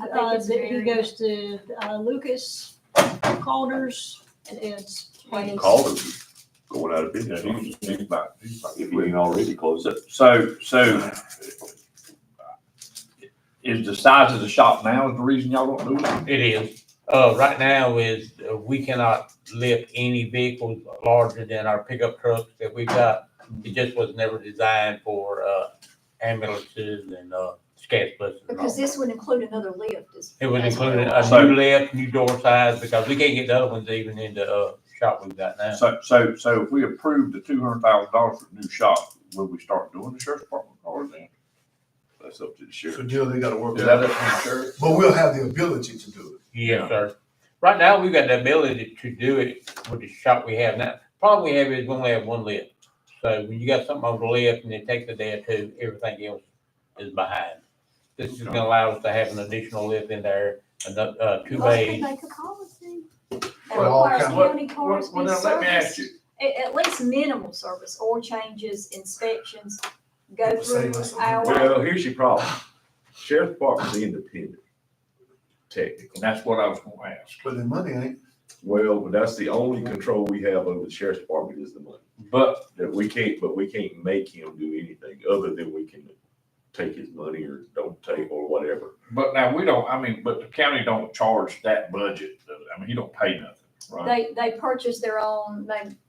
I think it's He very- goes to, Lucas, Calders, and Ed's. Calder's is going out of business. he's about, If he ain't already closed up. so is the size of the shop now the reason y'all don't do it? It is. Right now is, we cannot lift any vehicles larger than our pickup trucks that we've got. It just was never designed for, ambulances and, scat buses. and all Because that. this would include another lift. It would as include well. a new lift, new door size, because we can't get the other ones even in the, shop we've got now. So if we approve the $200,000 for the new shop, will we start doing the sheriff's department cars then? That's up to the So sheriff. Jill, they gotta work Is it that out. up to the sheriff? But we'll have the ability to do it. Yes, sir. Right now, we've got the ability to do it with the shop we have now. Problem we have is we only have one lift. So when you got something on the lift and it takes a day or two, everything else is behind. This is gonna allow us to have an additional lift in there, another, two Well, we bays. make a policy. That Well, all requires kinds of- county cars Well, be now let me ask serviced, you, at least minimal service, oil changes, inspections, go It would save through us a our. Well, here's your problem. Sheriff's Department's independent, technically. that's what I was gonna ask. But the money ain't. Well, that's the only control we have over the Sheriff's Department is the money. But That we can't make him do anything other than we can take his money or don't take or whatever. But now we don't, I mean, but the county don't charge that budget. I mean, you don't pay nothing, right? They purchase their own,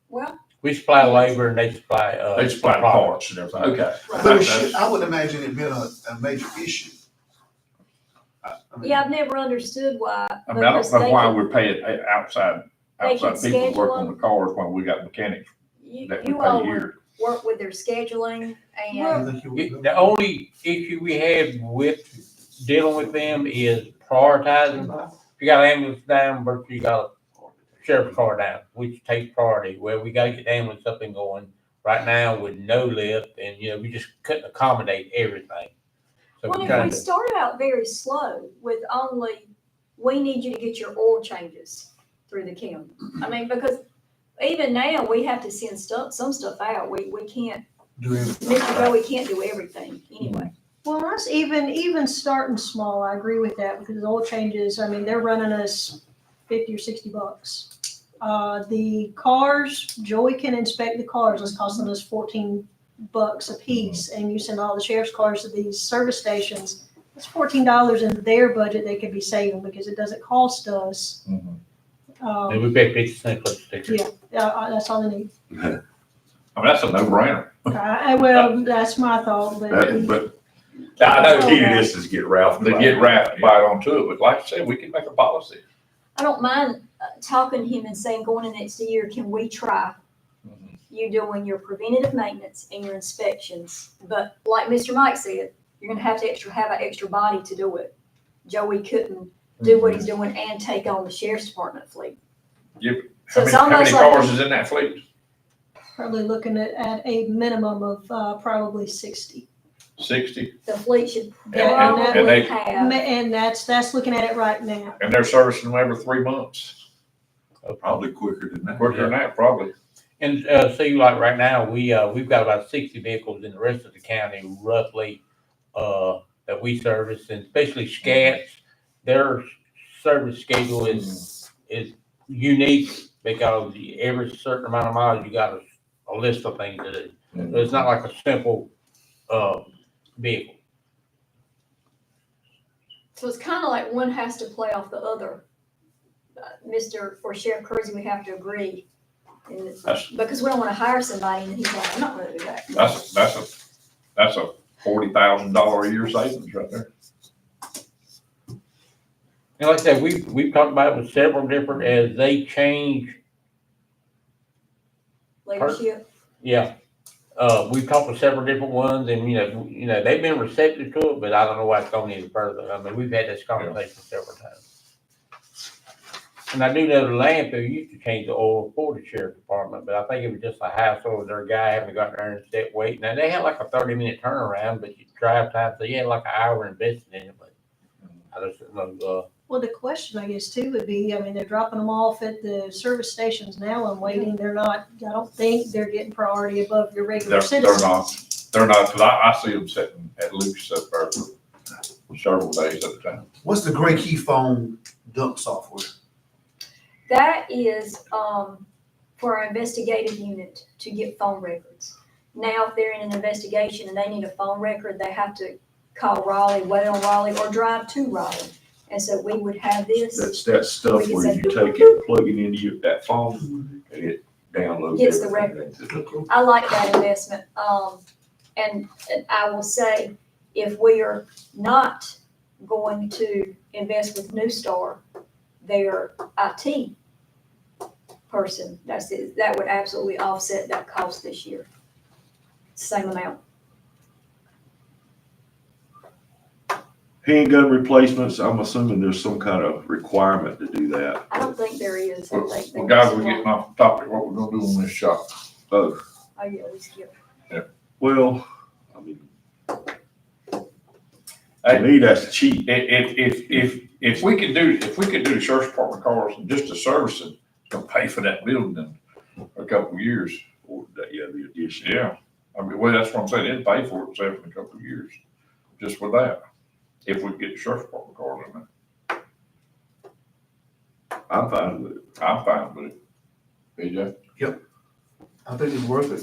well, We supply labor and they supply, They supply products. parts and everything. Okay. But it should, I would imagine it being a major issue. I mean, yeah, I've never understood why. I mean, I don't because know they why can- we're paying outside They can people to work schedule on the cars when we got mechanics that we You all pay would here. work with their scheduling I and, think you would. The only issue we had with dealing with them is prioritizing. If you got an ambulance down versus you got a sheriff's car down, which takes priority. Well, we gotta get the ambulance up and going right now with no lift and, you know, we just couldn't accommodate everything. So well, we're if trying we to, started out very slow with only, we need you to get your oil changes through the county. I mean, because Even now, we have to send some stuff out. We can't, Do everything. Mr. Joey can't do everything anyway. Well, that's even starting small, I agree with that, because the oil changes, I mean, they're running us $50 or $60. The cars, Joey can inspect the cars, it's costing us $14 a piece, and you send all the sheriff's cars to these service stations, it's $14 in their budget they could be saving, because it doesn't cost us. Mhm. And we pay 50 cents for the sticker. Yeah, that's all they need. I mean, that's a no-brainer. Well, that's my thought, but. But I know the key to Okay. this is get Ralph. they get Ralph to bite onto it, but like I said, we can make a policy. I don't mind talking to him and saying, going in next year, can we try you doing your preventative maintenance and your inspections? But like Mr. Mike said, you're gonna have to have an extra body to do it. Joey couldn't do what he's doing and take on the sheriff's department fleet. So it's How many almost like, cars is in that fleet? Probably looking at a minimum of probably 60. 60, the fleet should and probably they- have, And that's looking at it right now. and they're servicing them every 3 months. Probably quicker than that. Quicker than that, probably. And, see, like right now, we've got about 60 vehicles in the rest of the county roughly, that we service, and especially SCATs. Their service schedule is unique because every certain amount of miles, you got a list of things to do. So it's not like a simple, vehicle. so it's kind of like one has to play off the other. Mr. or Sheriff Kersey, we have to agree. And That's- because we don't want to hire somebody and he's like, I'm not gonna do that. That's a $40,000 a year savings right there. And like I said, we've talked about it with several different, as they change, Leadership. yeah. We've talked with several different ones, and, you know, they've been receptive to it, but I don't know why it's going any further. I mean, we've had this conversation several times. And I do know the landfill used to change the oil for the sheriff's department, but I think it was just a hassle with their guy having to go out there and sit waiting. Now, they had like a 30-minute turnaround, but you drive time, so you had like an hour invested in it, but I just don't know, Well, the question, I guess, too, would be, I mean, they're dropping them off at the service stations now and waiting. They're not, I don't think they're getting priority above your regular They're citizens. not, because I see them sitting at Luke's up there for several days at a time. What's the Gray Key phone dump software? That is, for our investigative unit to get phone records. Now, if they're in an investigation and they need a phone record, they have to call Raleigh, wait on Raleigh, or drive to Raleigh. And so we would have this, That's that stuff We can where say you take it, plug it into that phone, and it downloads. Gets the everything. I like that investment. And I will say, if we are not going to invest with New Star, their IT person, that would absolutely offset that cost this year. Same amount. Handgun replacements, I'm assuming there's some kind of requirement to do that. I don't think there is. I Well, think there guys, is we're getting one. off the topic, what we're gonna do on this shop. Oh, Oh, yeah, we skip. well, I mean, to me, that's cheap. If we could do the sheriff's department cars and just the servicing, it's gonna pay for that building in a couple of years. Or that, yeah, the addition. Yeah, I mean, well, that's what I'm saying, it'd pay for itself in a couple of years, just with that, if we get the sheriff's department cars in there. I'm fine with it. I'm fine with it. BJ? I think it's worth it.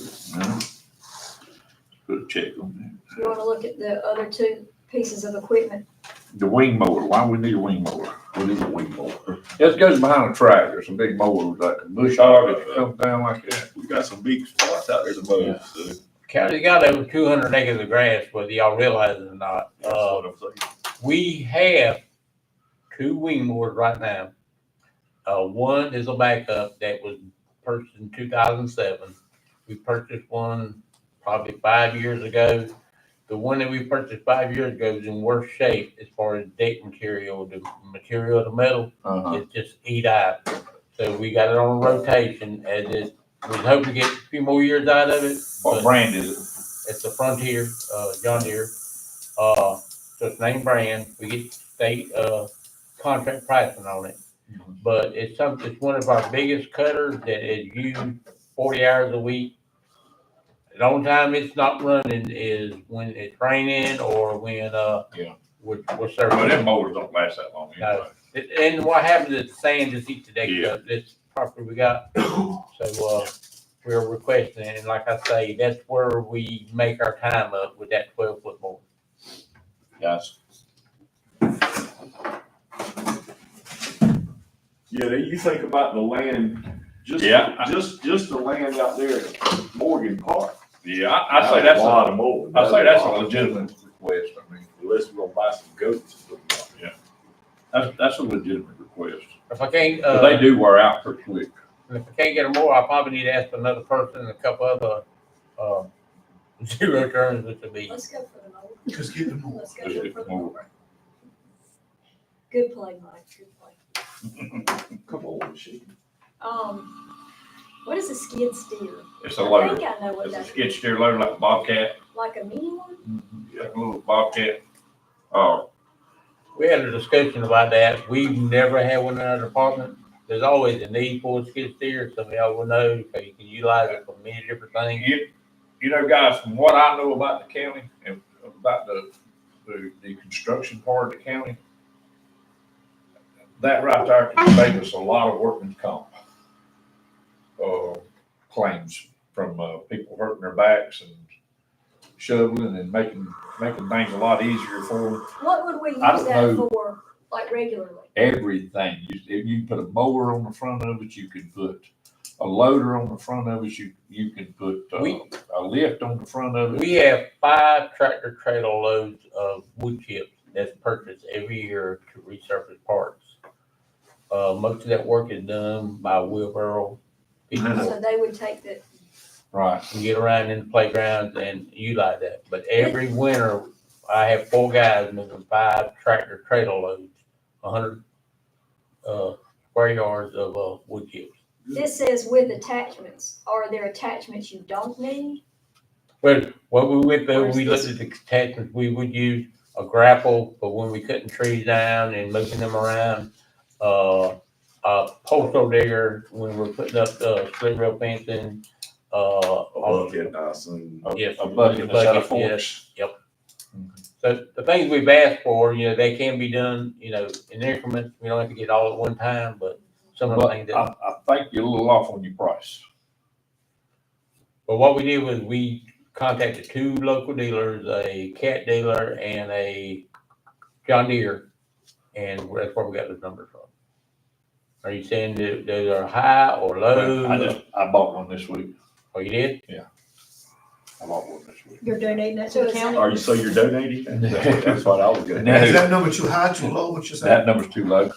Put a check on You wanna look at the other two pieces of equipment? The wing mower, why we need a wing mower? that. What is a wing mower? It goes behind a tractor, some big mowers, like a bush hog, it comes down like that. We got some big spots out there to mow, so that's County's got over 200 acres of grass, whether y'all realize it or not. what I'm saying. We have 2 wing mowers right now. One is a backup that was purchased in 2007. We purchased one probably 5 years ago. The one that we purchased 5 years ago is in worse shape as far as deck material. The material of the metal is just eat out. So we got it on a rotation, as it, we hope to get a few more years out of it. What but brand is it? It's the Frontier, John Deere. So it's name brand. We get state, contract pricing on it. But it's one of our biggest cutters that is used 40 hours a week. The only time it's not running is when it's raining or when, Yeah. we're Well, serving. them mowers don't last that long anyway. And what happens is the sand just eats the deck Yeah. up, this property we got. So, we're requesting, it. And like I say, that's where we make our time up with that 12-foot mower. Guys, Yeah, you think about the land, Yeah. just the land out there at Morgan Park. yeah, I say that's lot of mowing. I say that's a legitimate request. I mean, Unless we're gonna buy some goats. and put them out. that's a legitimate request. If I can't, But they do wear out pretty quick. if I can't get a mower, I probably need to ask another person and a couple other, zero turns, which would be. Let's go for the mower. Just get the more. Let's go Let's for get the the mower. mower. Good play, Mike, good play. Come on, she. What is a skid steer? It's a I loader. think I know what It's a that is, skid steer loader like a Bobcat, like a mini one? like a little Bobcat. We had a discussion about that. We've never had one in our department. There's always a need for a skid steer, some of y'all will know, so you can utilize it for many different things. You know, guys, from what I know about the county and about the construction part of the county, that right there can save us a lot of workman's comp claims from people hurting their backs and shoveling and making things a lot easier for them. What would we I use don't that know. for, like regularly? Everything. You can put a mower on the front of it, you can put a loader on the front of it, you can put a lift on the front of it. We have 5 tractor trailer loads of wood chips that's purchased every year to resurface parts. Most of that work is done by wheelbarrow. People So they would take the, Right. can get around in the playgrounds and utilize that. But every winter, I have 4 guys moving 5 tractor trailer loads, 100 square yards of wood chips. this says with attachments. Are there attachments you don't need? But what we went through, Where's we looked this? at the attachments, we would use a grapple for when we cutting trees down and moving them around. A postal digger when we're putting up the split rail fencing. Bucket, Dyson. Yes, A bucket instead of bucket, forks. So the things we've asked for, they can be done, in increments. We don't have to get all at one time, but some of the But things that. I think you're a little off on your price. But what we did was we contacted 2 local dealers, a Cat dealer and a John Deere, and that's where we got those numbers from. Are you saying that they are high or low? I bought one this week. Oh, you did? I bought one this week. You're donating that to the county? Are you, so you're donating? That's what I was gonna. No. Is that number too high, too low, what you That saying? number's too low.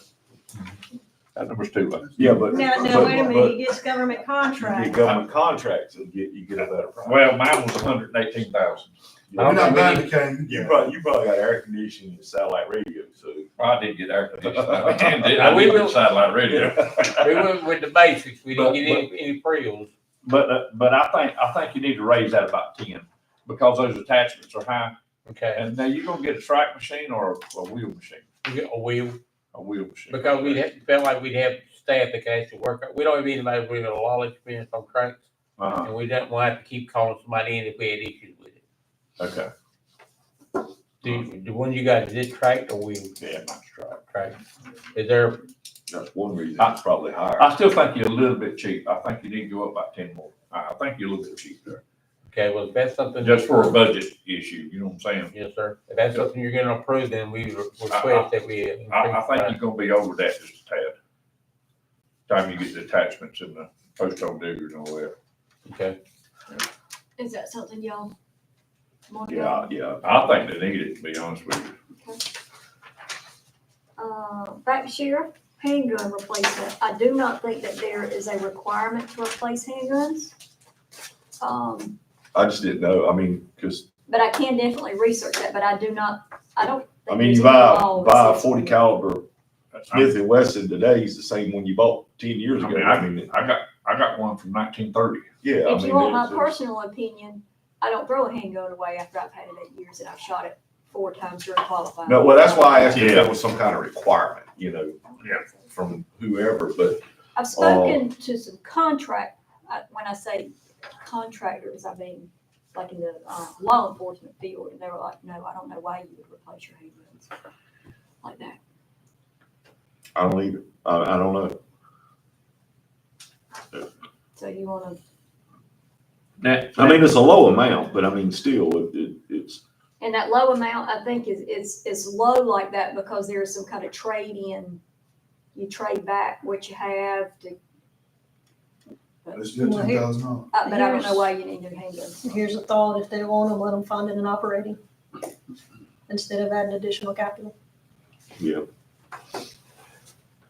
That number's too low. Yeah, but. Now, but- wait a minute, but he gets government You contract. get government contracts and you get a better price. Well, mine was 118,000. You're not buying the cane. You probably got air conditioning and satellite radio, so. I did get air conditioning. I did Now, we get will- satellite radio. We went with the basics. We didn't But- get any frills. But I think you need to raise that about 10 because those attachments are high. Okay. And now you're gonna get a track machine or a wheel machine, We get a wheel a wheel machine. because felt like we'd have staff that could actually work. We don't have anybody with a lot of experience on tracks, Uh-huh, and we didn't want to have to keep calling somebody in if we had issues with it. okay. The one you got, is it tracked or wheel? Yeah, nice try. Tracked. Is there, That's one reason it's probably higher. I still think you're a little bit cheap. I think you need to go up about 10 more. I think you're a little bit cheap there. okay, well, if that's something. Just for a budget issue, you know what I'm saying? Yes, sir. If that's something you're gonna approve, then we request that we. increase I think the you're gonna be over that just a tad. Time you get the attachments and the post hole diggers and all that. price. Okay, Is that something y'all want? Yeah. I think they need it, to be honest with you. Back to sheriff, handgun replacement. I do not think that there is a requirement to replace handguns. I just didn't know, I mean, cause, But I can definitely research that, but I don't. I think mean, you there's any law that buy a says- 40 caliber Smith and Wesson today is the same one you bought 10 years ago. I got one from 1930. Yeah. I If you mean, want my there's- personal opinion, I don't throw a handgun away after I've had it 8 years and I've shot it 4 times during qualifying. No, well, that's why I asked if Yeah. there was some kind of requirement. you know, Yeah. from whoever, but I've spoken to some when I say contractors, I mean, like in the, law enforcement field, and they were like, no, I don't know why you would replace your handguns like that. I don't either. I don't know. So you wanna, I mean, it's a low amount, but I mean, still, it's, and that low amount, I think is low like that because there's some kind of trade-in. You trade back what you have to, It's just Well, here- $10,000. but I don't know why you need new handguns. Here's a thought, if they want them, let them fund it in operating instead of adding additional capital. yeah.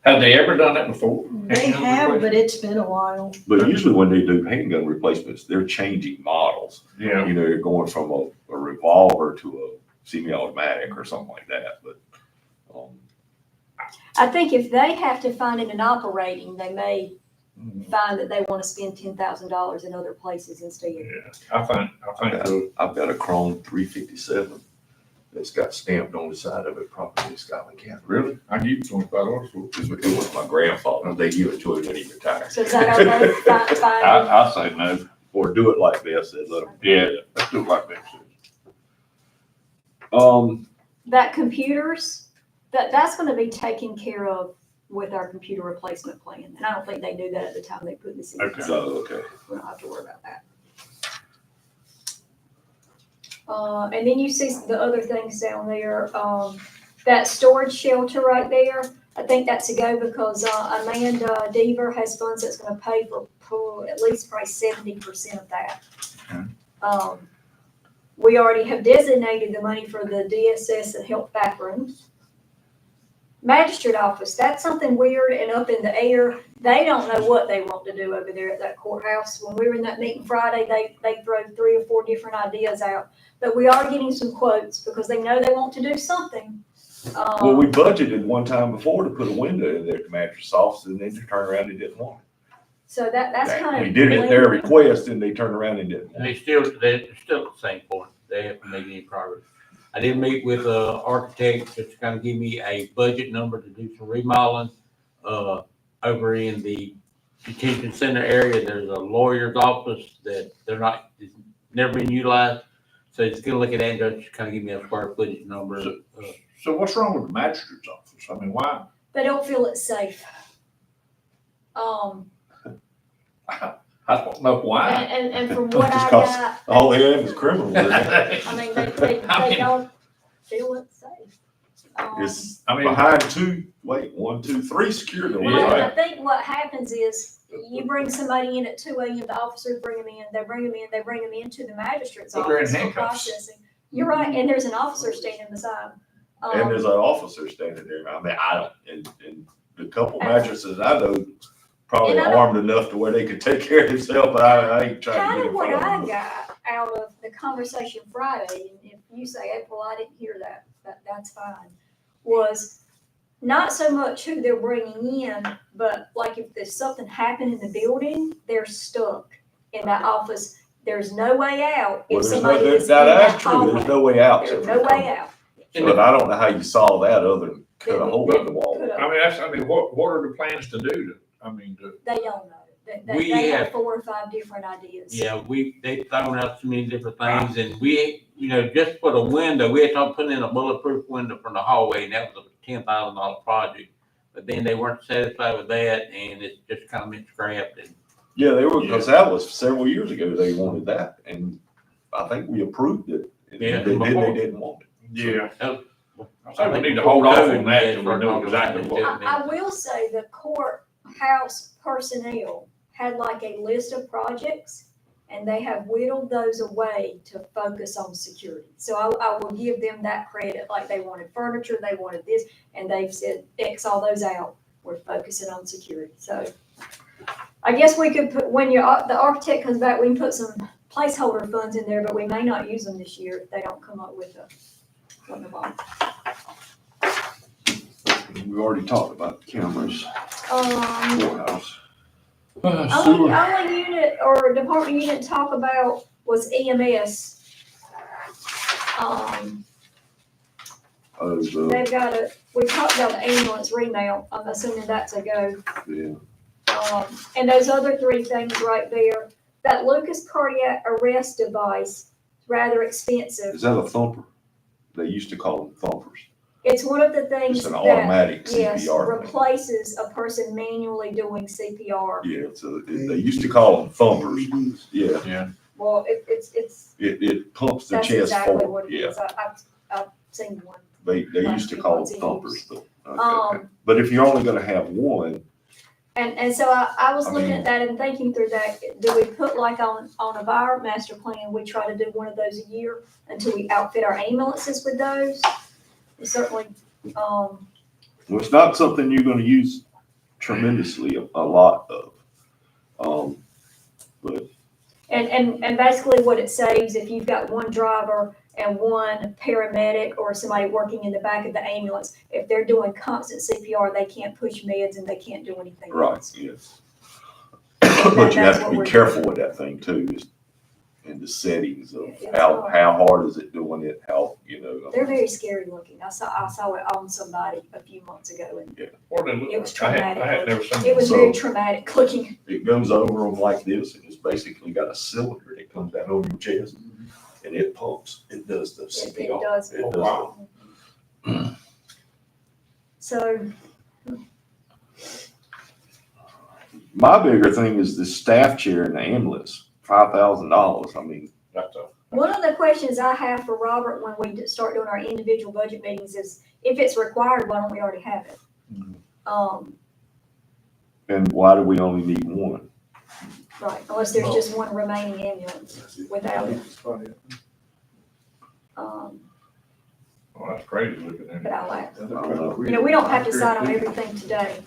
Have they ever done that before? They have, but it's been a while. But usually when they do handgun replacements, they're changing models. Yeah. You know, they're going from a revolver to a semi-automatic or something like that, but, I think if they have to find it in operating, they may Mhm. find that they want to spend $10,000 in other places instead. Yeah, I think so. I've got a Chrome 357 that's got stamped on the side of it, property in Scotland County. Really? I give you $25 for it. It was my grandfather. They give it to him when he retired. So is that okay? Fine. I say no. Or do it like this, and let them. Yeah, let's do it like that. That computers, that's gonna be taken care of with our computer replacement plan. And I don't think they knew that at the time they put this in. Okay. So, okay. We don't have to worry about that. And then you see the other things down there, that storage shelter right there, I think that's a go because, Amanda Deaver has funds that's gonna pay for at least probably 70% of that. Okay. We already have designated the money for the DSS and health bathrooms. Magistrate office, that's something weird and up in the air. They don't know what they want to do over there at that courthouse. When we were in that meeting Friday, they throw 3 or 4 different ideas out. But we are getting some quotes because they know they want to do something. Well, we budgeted one time before to put a window in there at the mattress office, and then they turned around and didn't want So that's it. kind of. We did it at their request, and they turned around and didn't And want it. they're still at the same point. They haven't made any progress. I did meet with a architect just to kind of give me a budget number to do some remodeling. Over in the detention center area, there's a lawyer's office that it's never been utilized. So it's gonna look at that and just kind of give me a square footage number. So what's wrong with the magistrate's office? I mean, why? They don't feel it's safe. I don't know why. And from what I Just 'cause got, All they have is criminals. in it. I mean, they don't feel it's safe. It's I mean, behind 1, 2, 3 security. doors, Well, I right? think what happens is you bring somebody in at 2 a.m., the officers bring them in, they bring them into the magistrate's But they're in office for handcuffs. processing. You're right, and there's an officer standing beside them. And there's an officer standing there. I mean, I don't, and the couple mattresses I know probably And I don't- armed enough to where they could take care of themselves, but I ain't trying to Kind get of in what front I of them. got out of the conversation Friday, and if you say, April, I didn't hear that, that's fine, was not so much who they're bringing in, but like if there's something happened in the building, they're stuck in that office. There's no way out Well, if there's somebody no, is in that's that true. hallway. There's no way out. There's no way out. But I don't know how you solve that other than cut a hole in the wall. I mean, what are the plans to do to, They don't know. We They have have- 4 or 5 different ideas. Yeah, they've thrown out so many different things and just for the window, we had talked putting in a bulletproof window from the hallway and that was a $10,000 project. But then they weren't satisfied with that and it's just kind of been scrapped and Yeah, they were, because that was several years ago, they wanted that, and I think we approved it. And Yeah, They before. didn't want it. yeah. Oh, I think we need to before hold off COVID, on that we had till we know started exactly talking what. about I will say the courthouse personnel had like a list of projects and they have whittled those away to focus on security. So I will give them that credit, like they wanted furniture, they wanted this, and they've said, X all those out, we're focusing on security. So I guess we could put, when the architect comes back, we can put some placeholder funds in there, but we may not use them this year if they don't come up with what the bond. We already talked about the cameras, courthouse. Only unit or department you didn't talk about was EMS. They've got we talked about the ambulance remount, I'm assuming that's a go. Yeah, And those other three things right there, that Lucas cardiac arrest device, rather expensive. is that a thumper? They used to call them thumpers. It's one of the things It's an that, automatic yes, CPR. replaces a person manually doing CPR. Yeah, so they used to call them thumpers. Yeah, Yeah. Well, it's, it pumps the that's chest exactly forward. what it Yeah, is. I've seen one. they used to call them thumpers, but, okay. Um, But if you're only gonna have one, And so I was I looking mean- at that and thinking through that, do we put like on of our master plan, we try to do one of those a year until we outfit our ambulances with those? We certainly, well, it's not something you're gonna use tremendously a lot of. and basically what it saves, if you've got one driver and one paramedic or somebody working in the back of the ambulance, if they're doing constant CPR, they can't push meds and they can't do anything Right, else. yes. But you have That's to what be we're careful with that thing too, is in the settings of It's how hard. hard is it doing it, how, They're very scary looking. I saw it on somebody a few months ago and What they look It was like. I traumatic. had never seen. it was So- very traumatic looking. it goes over them like this, and it's basically got a cylinder that comes down over your chest, and it pumps, it does the It CPR. does. It Oh, does wow. So, My bigger thing is the staff chair in the ambulance, $5,000. I mean, That's a, one of the questions I have for Robert when we start doing our individual budget meetings is, if it's required, why don't we already have it? and why do we only need one? Right, unless there's just one remaining ambulance without it. oh, that's crazy looking at But it. I laugh. I don't know. You know, we don't have to decide on everything today.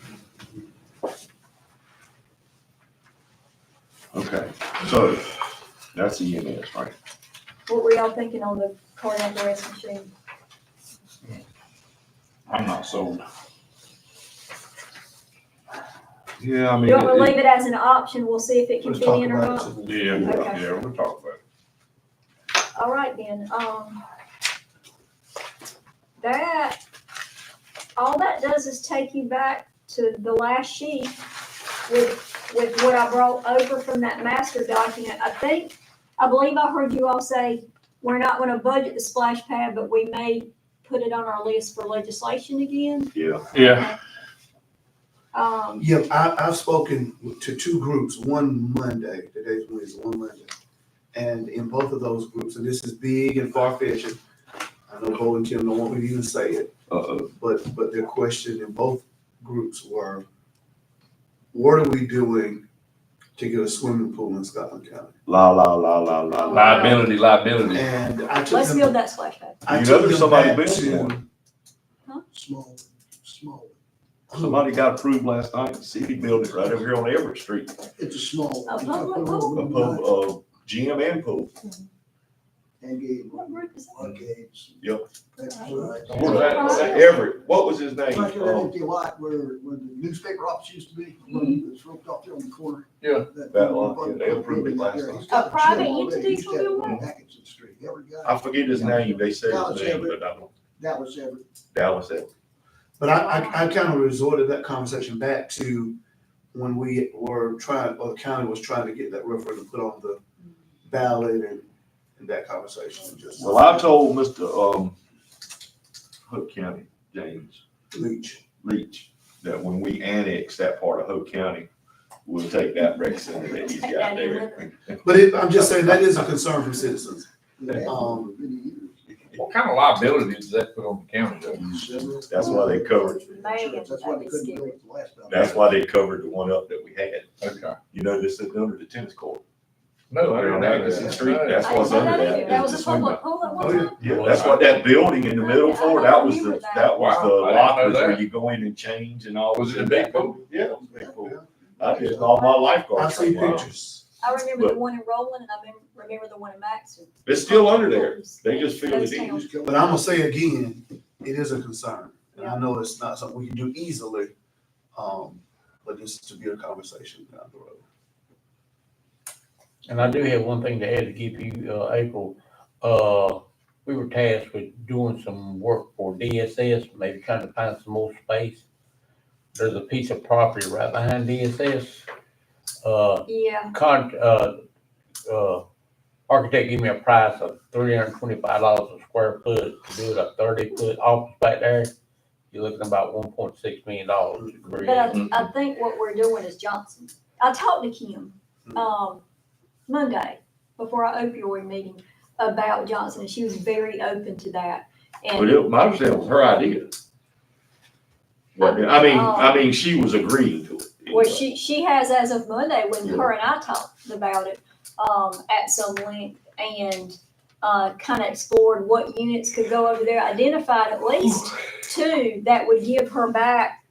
Okay, so that's EMS, right? What were y'all thinking on the cardiac arrest machine? I'm not sold. Yeah, I mean. You want to leave it as an option? We'll see if it can Let's fit talk in or about not. it. Yeah, Okay. yeah, we'll talk about it. All right then, that, all that does is take you back to the last sheet with what I brought over from that master document. I believe I heard you all say, we're not gonna budget the splash pad, but we may put it on our list for legislation again. Yeah, Yeah. Yeah, I've spoken to two groups, one Monday, today's Wednesday, one Monday. And in both of those groups, and this is big and far-fetched, I know Bo and Kim don't want me to even say it, but their question in both groups were, what are we doing to get a swimming pool in Scotland County? la, la, la, la, la, la. Liability. And I took Let's build them, that splash pad. I You took know there's them somebody back building to. one. Small. Somebody got approved last night, the city built it right over here on Everett Street, It's a small. A it's public got pool? a pub, gym and pool. And gate, What group is that? arcades. Yep. Exercise. Where's that? Everett, what was his name? Right there, that empty lot where the newspaper office used to be, it's roped off there on the corner. Yeah. That lot, yeah, they approved it last night. A private entity's gonna build one? one? Atkinson Street, every guy. I forget his name, they said his name, but I don't, Dallas Everett. Dallas Everett. But I kind of resorted that conversation back to when we were trying, or the county was trying to get that referendum put on the ballot and that conversation just. Well, I told Mr. Hook County, James Leach, that when we annex that part of Hook County, we'll take that rec center that he's got there. But I'm just saying, that is a concern from citizens. They had Um, for many years. What kind of liability does that put on the county though? That's why they covered, Man, That's why that'd they be couldn't build scary. it the last time. that's why they covered the one up that we had. Okay. You know, this is under the tennis court. No, I On didn't know Atkinson that. Street, that's I what's didn't know under that that. either. That is was the a swing public back. pool at Oh, one yeah. time? Yeah, that's what that building in the middle for, that was the, that was the Wow, I didn't know lockers where that. you go in and change and all. Was it a big pool? Yeah, it was a big pool. I did all my lifeguard I've seen training. pictures. I remember the But- one in Roland and I remember the one in Maxon. It's still under there. They just filled Those it in. towns. But I'm gonna say again, it is a concern. And I know it's not something we can do easily, but this to be a conversation down the road. And I do have one thing to add to give you, April. we were tasked with doing some work for DSS, maybe trying to find some more space. There's a piece of property right behind DSS. Yeah, Architect gave me a price of $325 a square foot to do a 30-foot office back there. You're looking about $1.6 million. but I think what we're doing is Johnson. I talked to Kim, Monday before our opioid meeting about Johnson, and she was very open to that. But And it, my understanding was her idea. I mean, she was agreeing to it. well, she has as of Monday, when her and I talked about it, at some length, and kind of explored what units could go over there, identified at least 2 that would give her back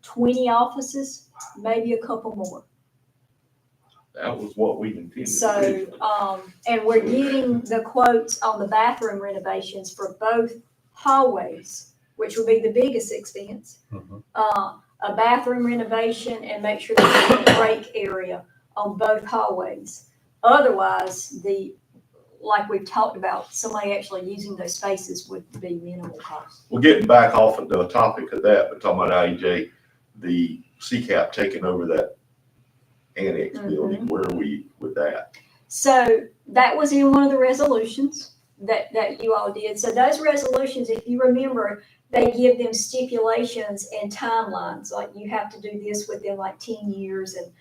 20 offices, maybe a couple more. That was what we intended. So, and we're getting the quotes on the bathroom renovations for both hallways, which will be the biggest expense. Mhm. A bathroom renovation, and make sure there's a break area on both hallways. Otherwise, like we've talked about, somebody actually using those spaces would be minimal cost. Well, getting back off of the topic of that, but talking about IEJ, the CCAP taking over that annex building, where are we with that? So that was in one of the resolutions that you all did. So those resolutions, if you remember, they give them stipulations and timelines, like you have to do this within like 10 years. And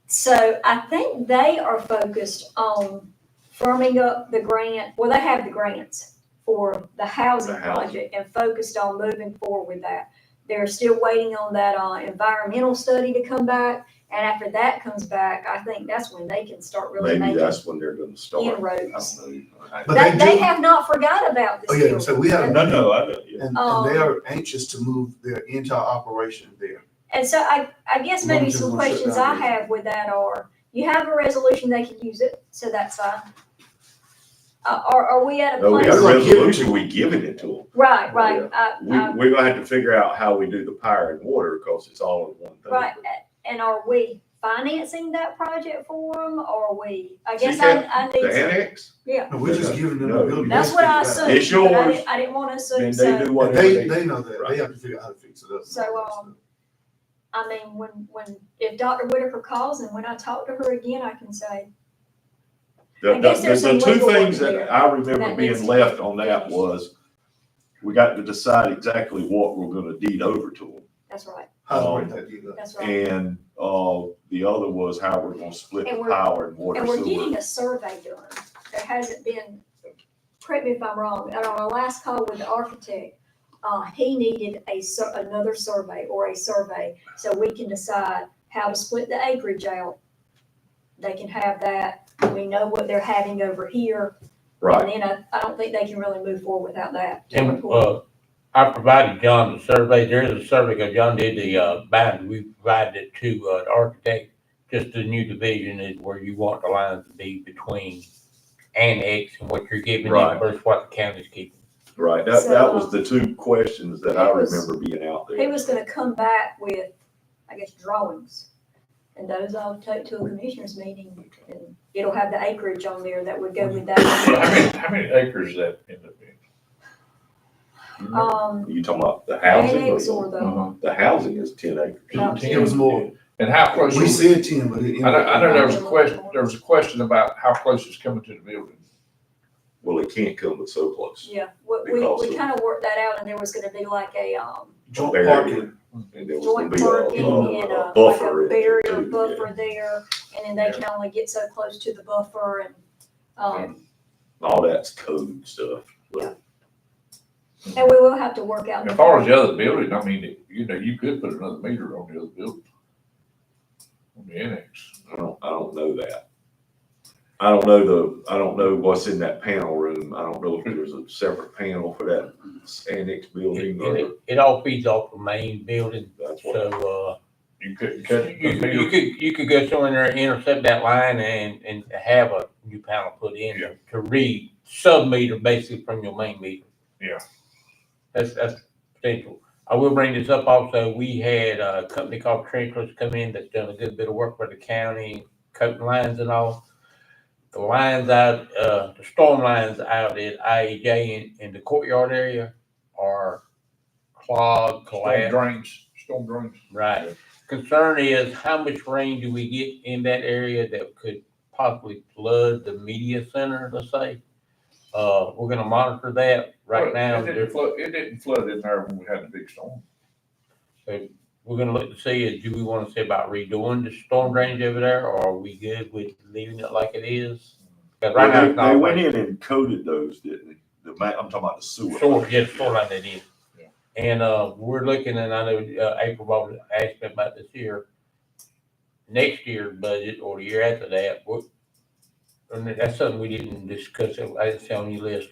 so I think they are focused on firming up the grant. Well, they have the grants for the housing project and focused on moving forward with that. They're still waiting on that environmental study to come back. And after that comes back, I think that's when they can start really Maybe making that's when they're gonna start. inroads. I don't know. But They do- have not forgot about this. Oh, yeah, so we have, No, I know, yeah. and they are anxious to move their entire operation there. And so I guess maybe some Long-term questions I shutdown. have with that are, you have a resolution, they can use it, so that's fine. Are we at a No, we place? got a Like you- resolution, we giving it to them. Right. We're gonna have to figure out how we do the power and water, cause it's all in one thing. Right, and are we financing that project for them, or are we, I guess CCAP, I need The to, annex, yeah. No, we're just giving them the No. building. That's what I assumed. It's but yours. I didn't wanna then assume, they do so, whatever They know that, Right. they have to figure out how to fix it up. So, I mean, if Dr. Whitaker calls and when I talk to her again, I can say, I guess there's The some two legal things work that there I remember that needs being to be left on that was, we got to decide exactly what we're gonna deed over to them. that's right, How's it that deal? that's right. And, the other was how we're gonna split And the we're- power and water And we're sewer. getting a survey done. There hasn't been, correct me if I'm wrong, on our last call with the architect, he needed another survey or a survey, so we can decide how to split the acreage out. They can have that, we know what they're having over here, Right, and then I don't think they can really move forward without that. And, I provided John the survey. There is a survey, because John did the, boundary. We provided it to, the architect. Just the new division is where you want the lines to be between annex and what you're giving Right. them versus what the county's keeping. right. That So, was the two questions that I it was- remember being out He there. was gonna come back with, I guess, drawings, and those I'll take to a commissioners meeting, and it'll have the acreage on there that would go with that. How many acres is that end up being? You talking about the housing? Annex or the, The housing is 10 acres. About It was more, And how close? we said 10, but it. I know there was a question about how close it's coming to the building. Well, it can't come but so close. yeah, we Because of- kind of worked that out, and there was gonna be like a, Joint Barrier. parking. And there was gonna joint be parking and a like a buffer. in barrier there, too, buffer there, and then they can only get so close to the buffer, and, yeah. All that's code stuff. and we will have to work out. As far as the other building, I mean, you could put another meter on the other building. On the annex. I don't know that. I don't know what's in that panel room. I don't know if there's a separate panel for that annex building or It all feeds off the main building, that's what. so, You couldn't cut you it. could go somewhere in there, intercept that line and have a new panel put in Yeah. to read sub-meter basically from your main meter. Yeah. That's potential. I will bring this up also. We had a company called Trenchless come in that's done a good bit of work for the county, coating lines and all. the lines out, the storm lines out at IEJ in the courtyard area are clogged, collapsed. Storm drains. Right. Concern is how much rain do we get in that area that could possibly flood the media center, let's say? We're gonna monitor that right now. It didn't flood in there when we had the big storm. We're gonna look to see, do we wanna see about redoing the storm drainage over there, or are we good with leaving it like it is? Cause right now, Well, it's they not went like, in and coated those, didn't they? I'm talking about the sewer. store line it is. Yeah. And, we're looking, and I know, April Ball asked me about this year, next year's budget or the year after that, and that's something we didn't discuss, I didn't see on your list.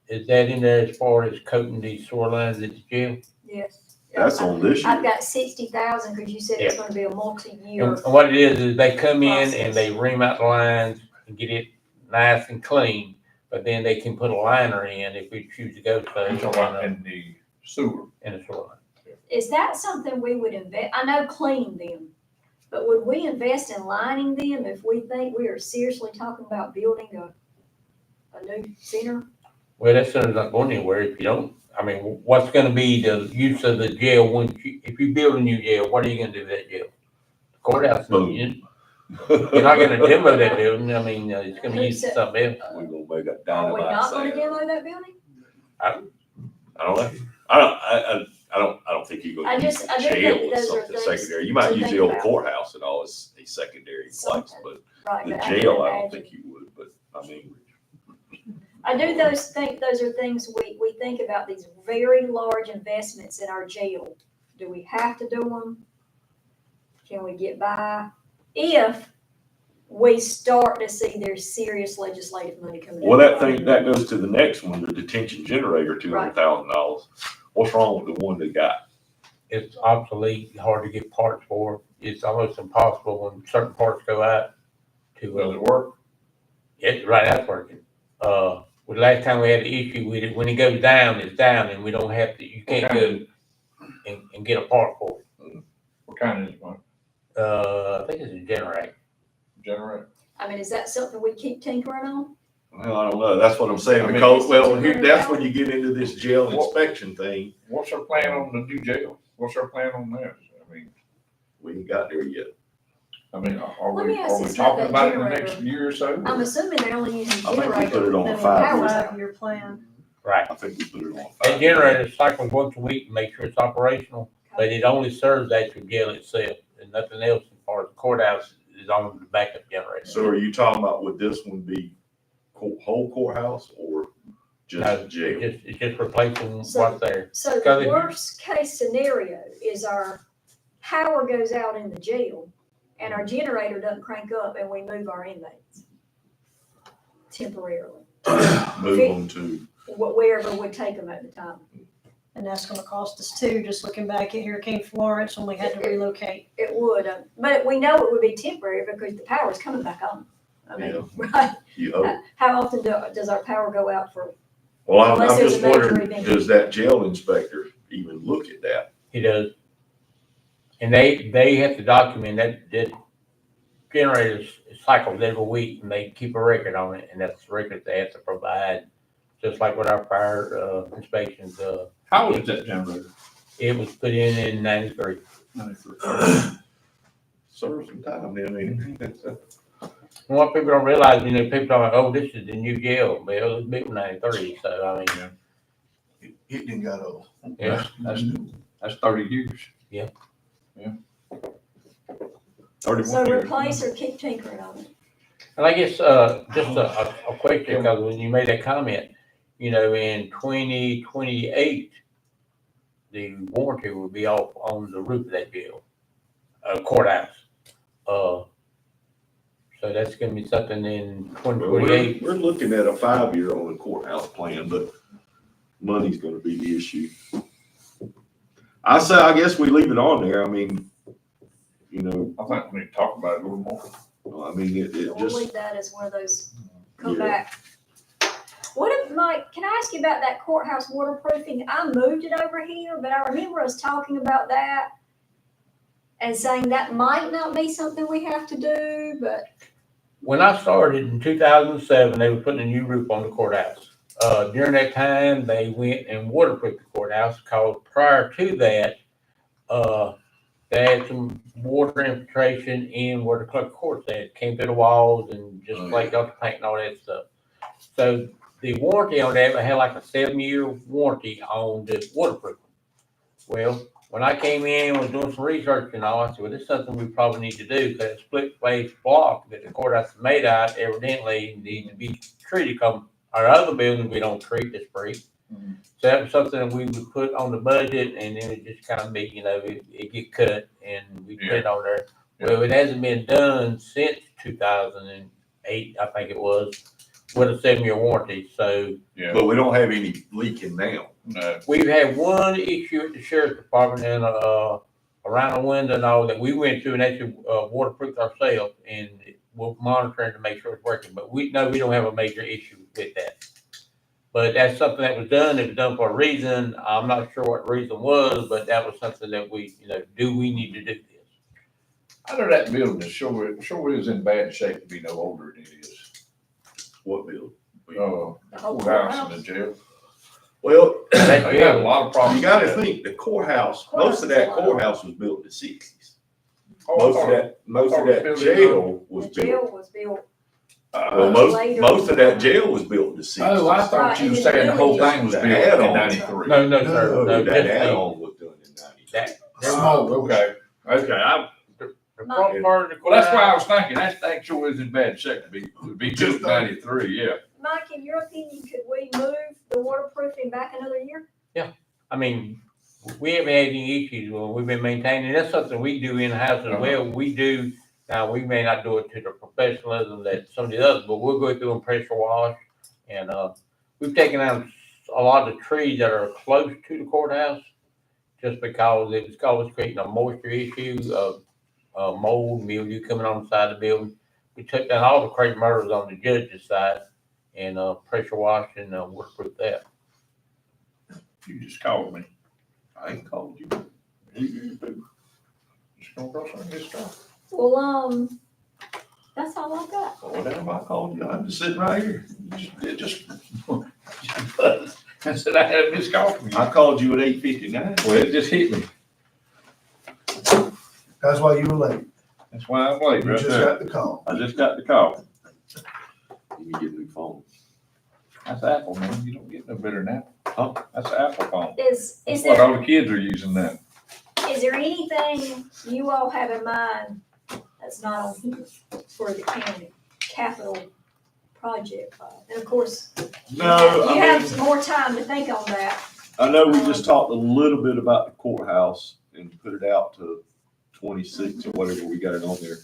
Is that in there as far as coating these sewer lines at the jail? Yes. That's on this I've year. got 60,000, because you said it's gonna be a multi-year. And what it is they come in Process. and they ream out the lines and get it nice and clean, but then they can put a liner in if we choose to go to It's all in the sewer. in the sewer line. Is that something we would invest, I know clean them, but would we invest in lining them if we think we are seriously talking about building a new center? Well, that center's not going anywhere if you don't. I mean, what's gonna be the use of the jail if you build a new jail, what are you gonna do with that jail? Courthouse, Boom. you're not gonna demo that building. I mean, it's gonna be used for something else. We're gonna make a Are we dynamite not gonna center. demo that building? I don't know. I don't think you're gonna I use just- the I do think jail as those are something things secondary. You might to use think the old about. courthouse and all as a secondary place, Something. but Right. the but I can jail, I don't imagine. think you would, but I mean. I do those are things we think about, these very large investments in our jail. Do we have to do them? Can we get by? If we start to see there's serious legislative money coming in. Well, that goes to the next one, the detention generator, $200,000. What's wrong with the one they got? It's obsolete, hard to get parts for. It's almost impossible when certain parts go out Does to, it work? right, that's working. The last time we had an issue with it, when it goes down, it's down and we don't have to, you can't go and get a part for it. What kind is it, Mike? I think it's a generator. Generator? I mean, is that something we keep tinkering on? Well, I don't know. That's what I'm saying, I mean- because, that's when you get into this jail inspection thing. What's our plan on the new jail? What's our plan on that? I mean, We ain't got there yet. are Let me ask are we this about talking that about it in the generator. next year or so? I'm assuming they're only using I think we generators. put it on No, 5 years. power your plan. Right. I think we put it on 5 That generator cycles once a week to make sure it's operational, but it only serves the actual jail itself and nothing else as far as the courthouse is on the backup generator. So are you talking about, would this one be whole courthouse or No, just jail? It's just replacing So- what's there. So Got the it. worst case scenario is our power goes out in the jail and our generator doesn't crank up and we move our inmates temporarily, Move them to, wherever would take them at the time. And that's gonna cost us too, just looking back at Hurricane Florence when we had to relocate. It would, but we know it would be temporary because the power's coming back on. I mean, right? you hope. How often does our power go out for? Well, I'm Unless there's just a major wondering, event. does that jail inspector even look at that? He does. And they have to document that generator cycles every week and they keep a record on it and that's the record they have to provide. Just like with our fire inspections, How old is that generator? it was put in 93. Serve some time, then, I mean. And what people don't realize, people are like, oh, this is the new jail. Well, it was built in 93, so I mean, It didn't got old. yeah. That's 30 years. So 31 years. replace or keep tinkering on it? And I guess, just a question, because when you made that comment, in 2028, the warranty will be off on the roof of that jail, courthouse. So that's gonna be something in Well, 2028. We're looking at a 5-year on the courthouse plan, but money's gonna be the issue. I guess we leave it on there. I mean, I think we need to talk about it a little more. I mean, it We'll just, leave that as one of those come Yeah. back. What if, Mike, can I ask you about that courthouse waterproofing? I moved it over here, but I remember us talking about that and saying that might not be something we have to do, but when I started in 2007, they were putting a new roof on the courthouse. During that time, they went and waterproofed the courthouse, because prior to that, they had some water infiltration in where the clerk of court's at, came through the walls and just flaked off the paint and all that stuff. So the warranty on that, they had like a 7-year warranty on the waterproofing. Well, when I came in and was doing some research and all, I said, well, this is something we probably need to do, because that split face block that the courthouse is made out evidently needs to be treated, because our other buildings, we don't treat this free. So that was something that we would put on the budget, and then it just kind of be, it get cut and we put it on there. Well, it hasn't been done since 2008, I think it was, with a 7-year warranty. So Yeah, But we don't have any leaking now. no, we've had one issue at the sheriff's department and, around the window and all that we went to and actually, waterproofed ourselves, and we're monitoring to make sure it's working. But we don't have a major issue with that. But that's something that was done. It was done for a reason. I'm not sure what the reason was, but that was something that we, do we need to do this? I know that building is sure is in bad shape to be no older than it is. What bill? The courthouse and the jail. Well, They got a lot of problems. you gotta think, the courthouse, most of that courthouse was built in the 60s. Most of that jail was The built. jail was built. Well, Later. most of that jail was built in the 60s. Oh, I thought you were saying the whole thing was built in Add-on. 93. No, sir. No, No, that just the- add-on was done in 90s. that. Oh, okay, okay, The front part of the well, that's why I courthouse- was thinking, that thing sure is in bad shape to be built in 93, yeah. Mike, in your opinion, could we move the waterproofing back another year? I mean, we haven't had any issues when we've been maintaining. That's something we do in-house as well. We do, now, we may not do it to the professionalism that some of the others, but we'll go through and pressure wash. And, we've taken out a lot of the trees that are close to the courthouse, just because it's always creating a moisture issue of, mold, mildew coming on the side of the building. We took down all the crepe myrtles on the judge's side and, pressure washed and, waterproofed that. You just called me. I ain't called you. Just gonna go something get started. Well, that's all I've got. Well, damn, I called you. I'm just sitting right here. Just, I said I had a missed call from you. I called you at 8:59. Well, it just hit me. That's why you were late. That's why I'm late You right just there. got the call. I just got the call. You can get a new phone. That's Apple, man. You don't get no better than Apple. Huh? That's an Apple phone. Is That's what there, all the kids are using now. is there anything you all have in mind that's not on here for the county capital project? And of course, No, you I have mean, some more time to think on that. I know we just talked a little bit about the courthouse and put it out to 26 or whatever we got it on there.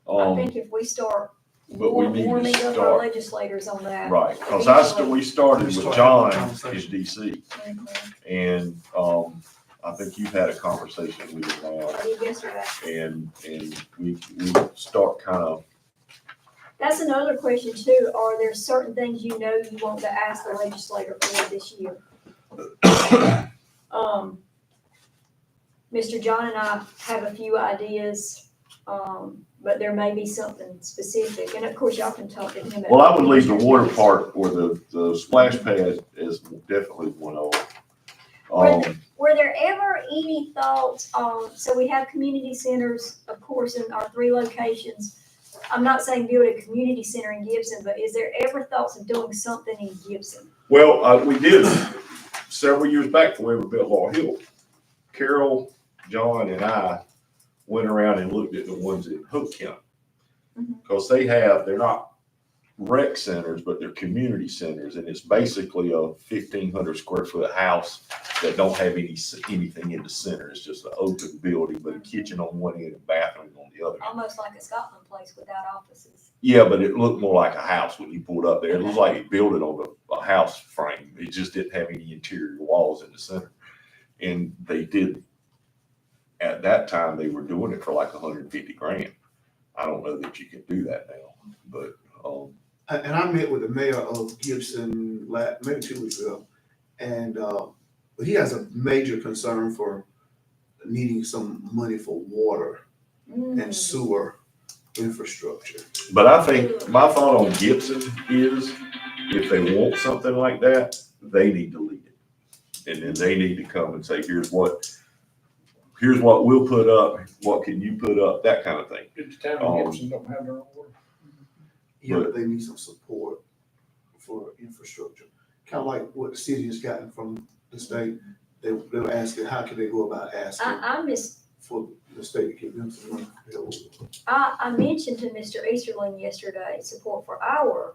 I think if we start but we need to warming up our start- legislators on that. Right, because we started with Start John having a in conversation. DC, Mhm. and, I think you've had a conversation with him now, I did yesterday. and we start kind of, That's another question too. Are there certain things you know you want to ask the legislator for this year? Mr. John and I have a few ideas, but there may be something specific, and of course, y'all can talk to him. well, I would leave the water part or the splash pad is definitely one of them. Were there ever any thoughts on, so we have community centers, of course, in our 3 locations. I'm not saying build a community center in Gibson, but is there ever thoughts of doing something in Gibson? Well, we did several years back before we ever built Laurel Hill. Carol, John, and I went around and looked at the ones in Hook County. Mhm. Because they're not rec centers, but they're community centers, and it's basically a 1,500 square foot house that don't have anything in the center. It's just an open building, but a kitchen on one end and bathroom on the other. Almost like a Scotland place without offices. Yeah, but it looked more like a house when you pulled up there. It looked like you built it on a house frame. It just didn't have any interior walls in the center. And they did, at that time, they were doing it for like 150 grand. I don't know that you can do that now, but, And I met with the mayor of Gibson maybe 2 weeks ago. And, he has a major concern for needing some money for water and sewer infrastructure. But I think my thought on Gibson is if they want something like that, they need to lead it. And then they need to come and say, here's what we'll put up, what can you put up, that kind of thing. Did the town of Gibson don't have their own water? Yeah, but they need some support for infrastructure. Kind of like what the city has gotten from the state. They were asking, how can they go about asking I for the state to give them some money? I mentioned to Mr. Easterling yesterday, support for our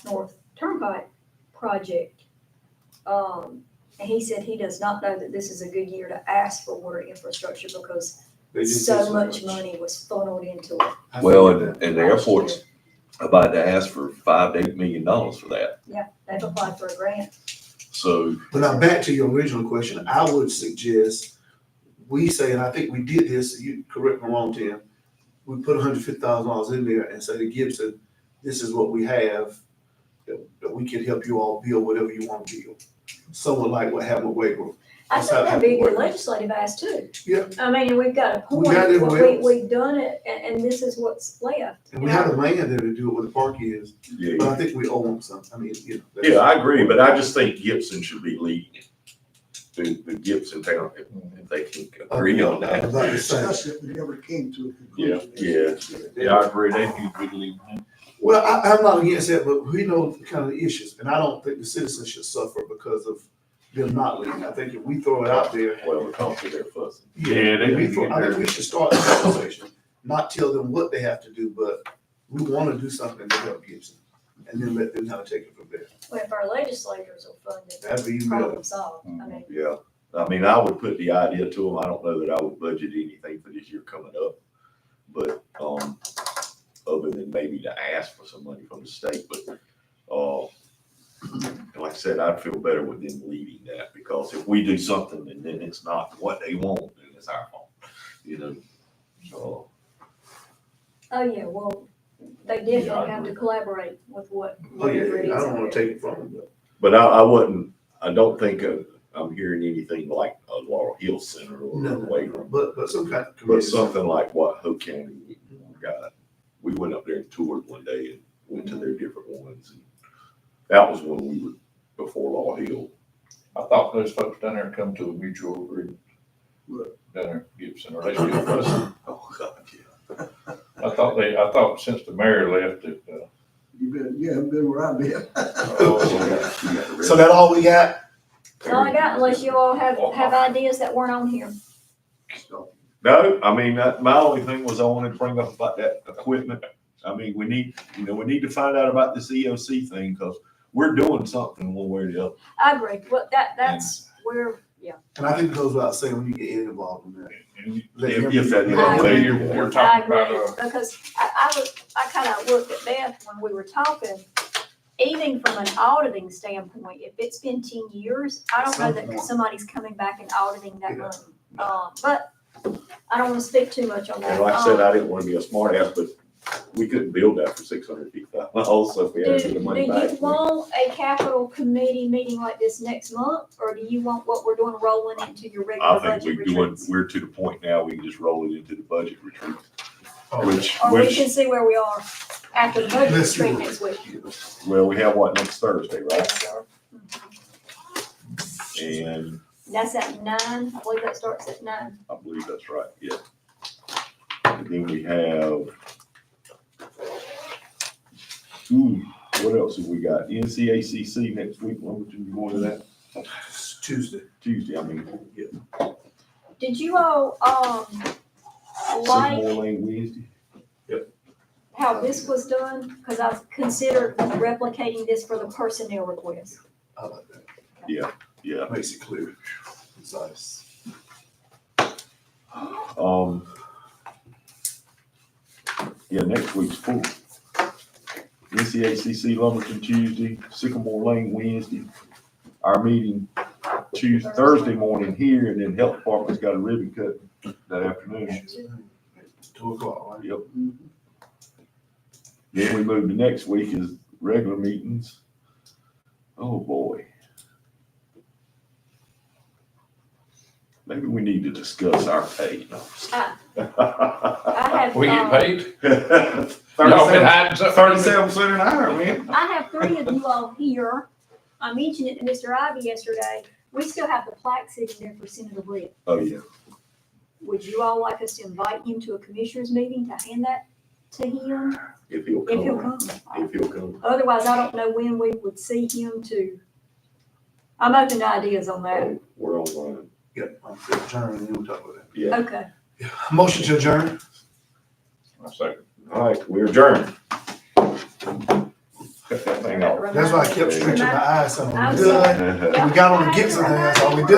North Turnpike project. And he said he does not know that this is a good year to ask for water infrastructure because They just did so much money was funneled into it. I Well, figured that. and the airport's about to ask for $5 to $8 million for that. Yeah, they've applied for a grant. So, But now back to your original question, I would suggest we say, and I think we did this, you correct me if I'm wrong, Tim. We put $150,000 in there and say to Gibson, this is what we have, that we can help you all build whatever you want to build. Somewhat like what happened with Wagram. I That's think how that'd be a that good works. legislative ask too. Yeah. I mean, we've got a We point, got it, but well. we've done it, and this is what's left. And we have the land there to do it where the park is, yeah. but I think we owe them some, I mean, you know. that's- Yeah, I agree, but I just think Gibson should be leading it. The Gibson town, if they can agree on I that. was about to say. Discuss it, we never came to a Yeah, conclusion. yeah, I agree. They need to be leading that. Well, I'm not against that, but we know the kind of issues, and I don't think the citizens should suffer because of them not leading. I think if we throw it out there. Well, because of their fussing. Yeah, they if we need to throw- get I think their- we should start the conversation, not tell them what they have to do, but we want to do something to help Gibson. And then let them kind of take it from there. Well, if our legislators will fund it, That'd be even better. problem solved. I mean, Yeah, I mean, I would put the idea to them. I don't know that I would budget anything for this year coming up. But, other than maybe to ask for some money from the state, but, like I said, I'd feel better with them leading that because if we do something and then it's not what they want, then it's our fault, you know? So, oh yeah, well, they Yeah, I definitely have to agree. collaborate with what. Oh, yeah, whatever it yeah, I is don't out want there. to take it from them, but. but I don't think I'm hearing anything like a Laurel Hill Center or No, a Wagram. But some kind of. But committee. something like what Hope County got, we went up there and toured one day and went to their different ones. And that was when we were before Law Hill. I thought those folks down there come to a mutual agreement. What? Down there in Gibson, or they still fussing. Oh, God, yeah. I thought since the mayor left that, You haven't been where I've been. So that all we got? That's all I got, unless you all have ideas that weren't on here. No, I mean, my only thing was I wanted to bring up about that equipment. I mean, we need to find out about this EOC thing because we're doing something one way or the other. I agree, well, that's where, yeah. And I think it goes without saying when you get Ed involved in that. and Let If- him if that- be- I agree. you're I talking agree, about, because I kind of looked at Beth when we were talking, even from an auditing standpoint, if it's been 10 years, I don't know Some that point. somebody's coming back and auditing that Yeah. money. But I don't want to speak too much on that. And like I said, I didn't want to be a smart ass, but we couldn't build that for $650,000. Also, if we had to get the Do money you back. want a capital committee meeting like this next month, or do you want what we're doing rolling into your regular I budget think retreats? we're to the point now, we can just roll it into the budget retreat, Oh, Or we which, can see where we are after the budget Let's see. retreat next week. well, we have what, next Thursday, right? Yes, sir. And That's at 9, I believe that starts at 9. I believe that's right, yeah. And then we have, what else have we got? NCACC next week, when would you be going to that? It's Tuesday. Tuesday, I mean, yeah. Did you all, like Sycamore Lane Wednesday. how this was done? Cause I've considered replicating this for the personnel request. I like that. Yeah, That makes it clear, concise. Yeah, next week's full. NCACC Lumberton Tuesday, Sycamore Lane Wednesday. Our meeting Thursday morning here, and then Health Department's got a ribbon cut that afternoon. 2:00, right? Yep. Then we move to next week is regular meetings. Oh, boy. Maybe we need to discuss our pay. No. I have, We get paid? Y'all been 37 hiding something? cent an hour, man. I have three of you all here. I mentioned it to Mr. Ivy yesterday. We still have the plaque sitting there for Senator Britt. Oh, yeah. Would you all like us to invite him to a commissioners meeting to hand that to him? If he'll If he'll come. come. If he'll come. Otherwise, I don't know when we would see him to. I'm open to ideas on that. We're online. Yeah, I'm gonna adjourn and then we'll talk about that. Yeah. Okay. Motion to adjourn. I second. All right, we're adjourned. Cut that thing off. That's why I kept stretching my eyes, so I'm we done. sorry. We got on the Gibson hands, are we done?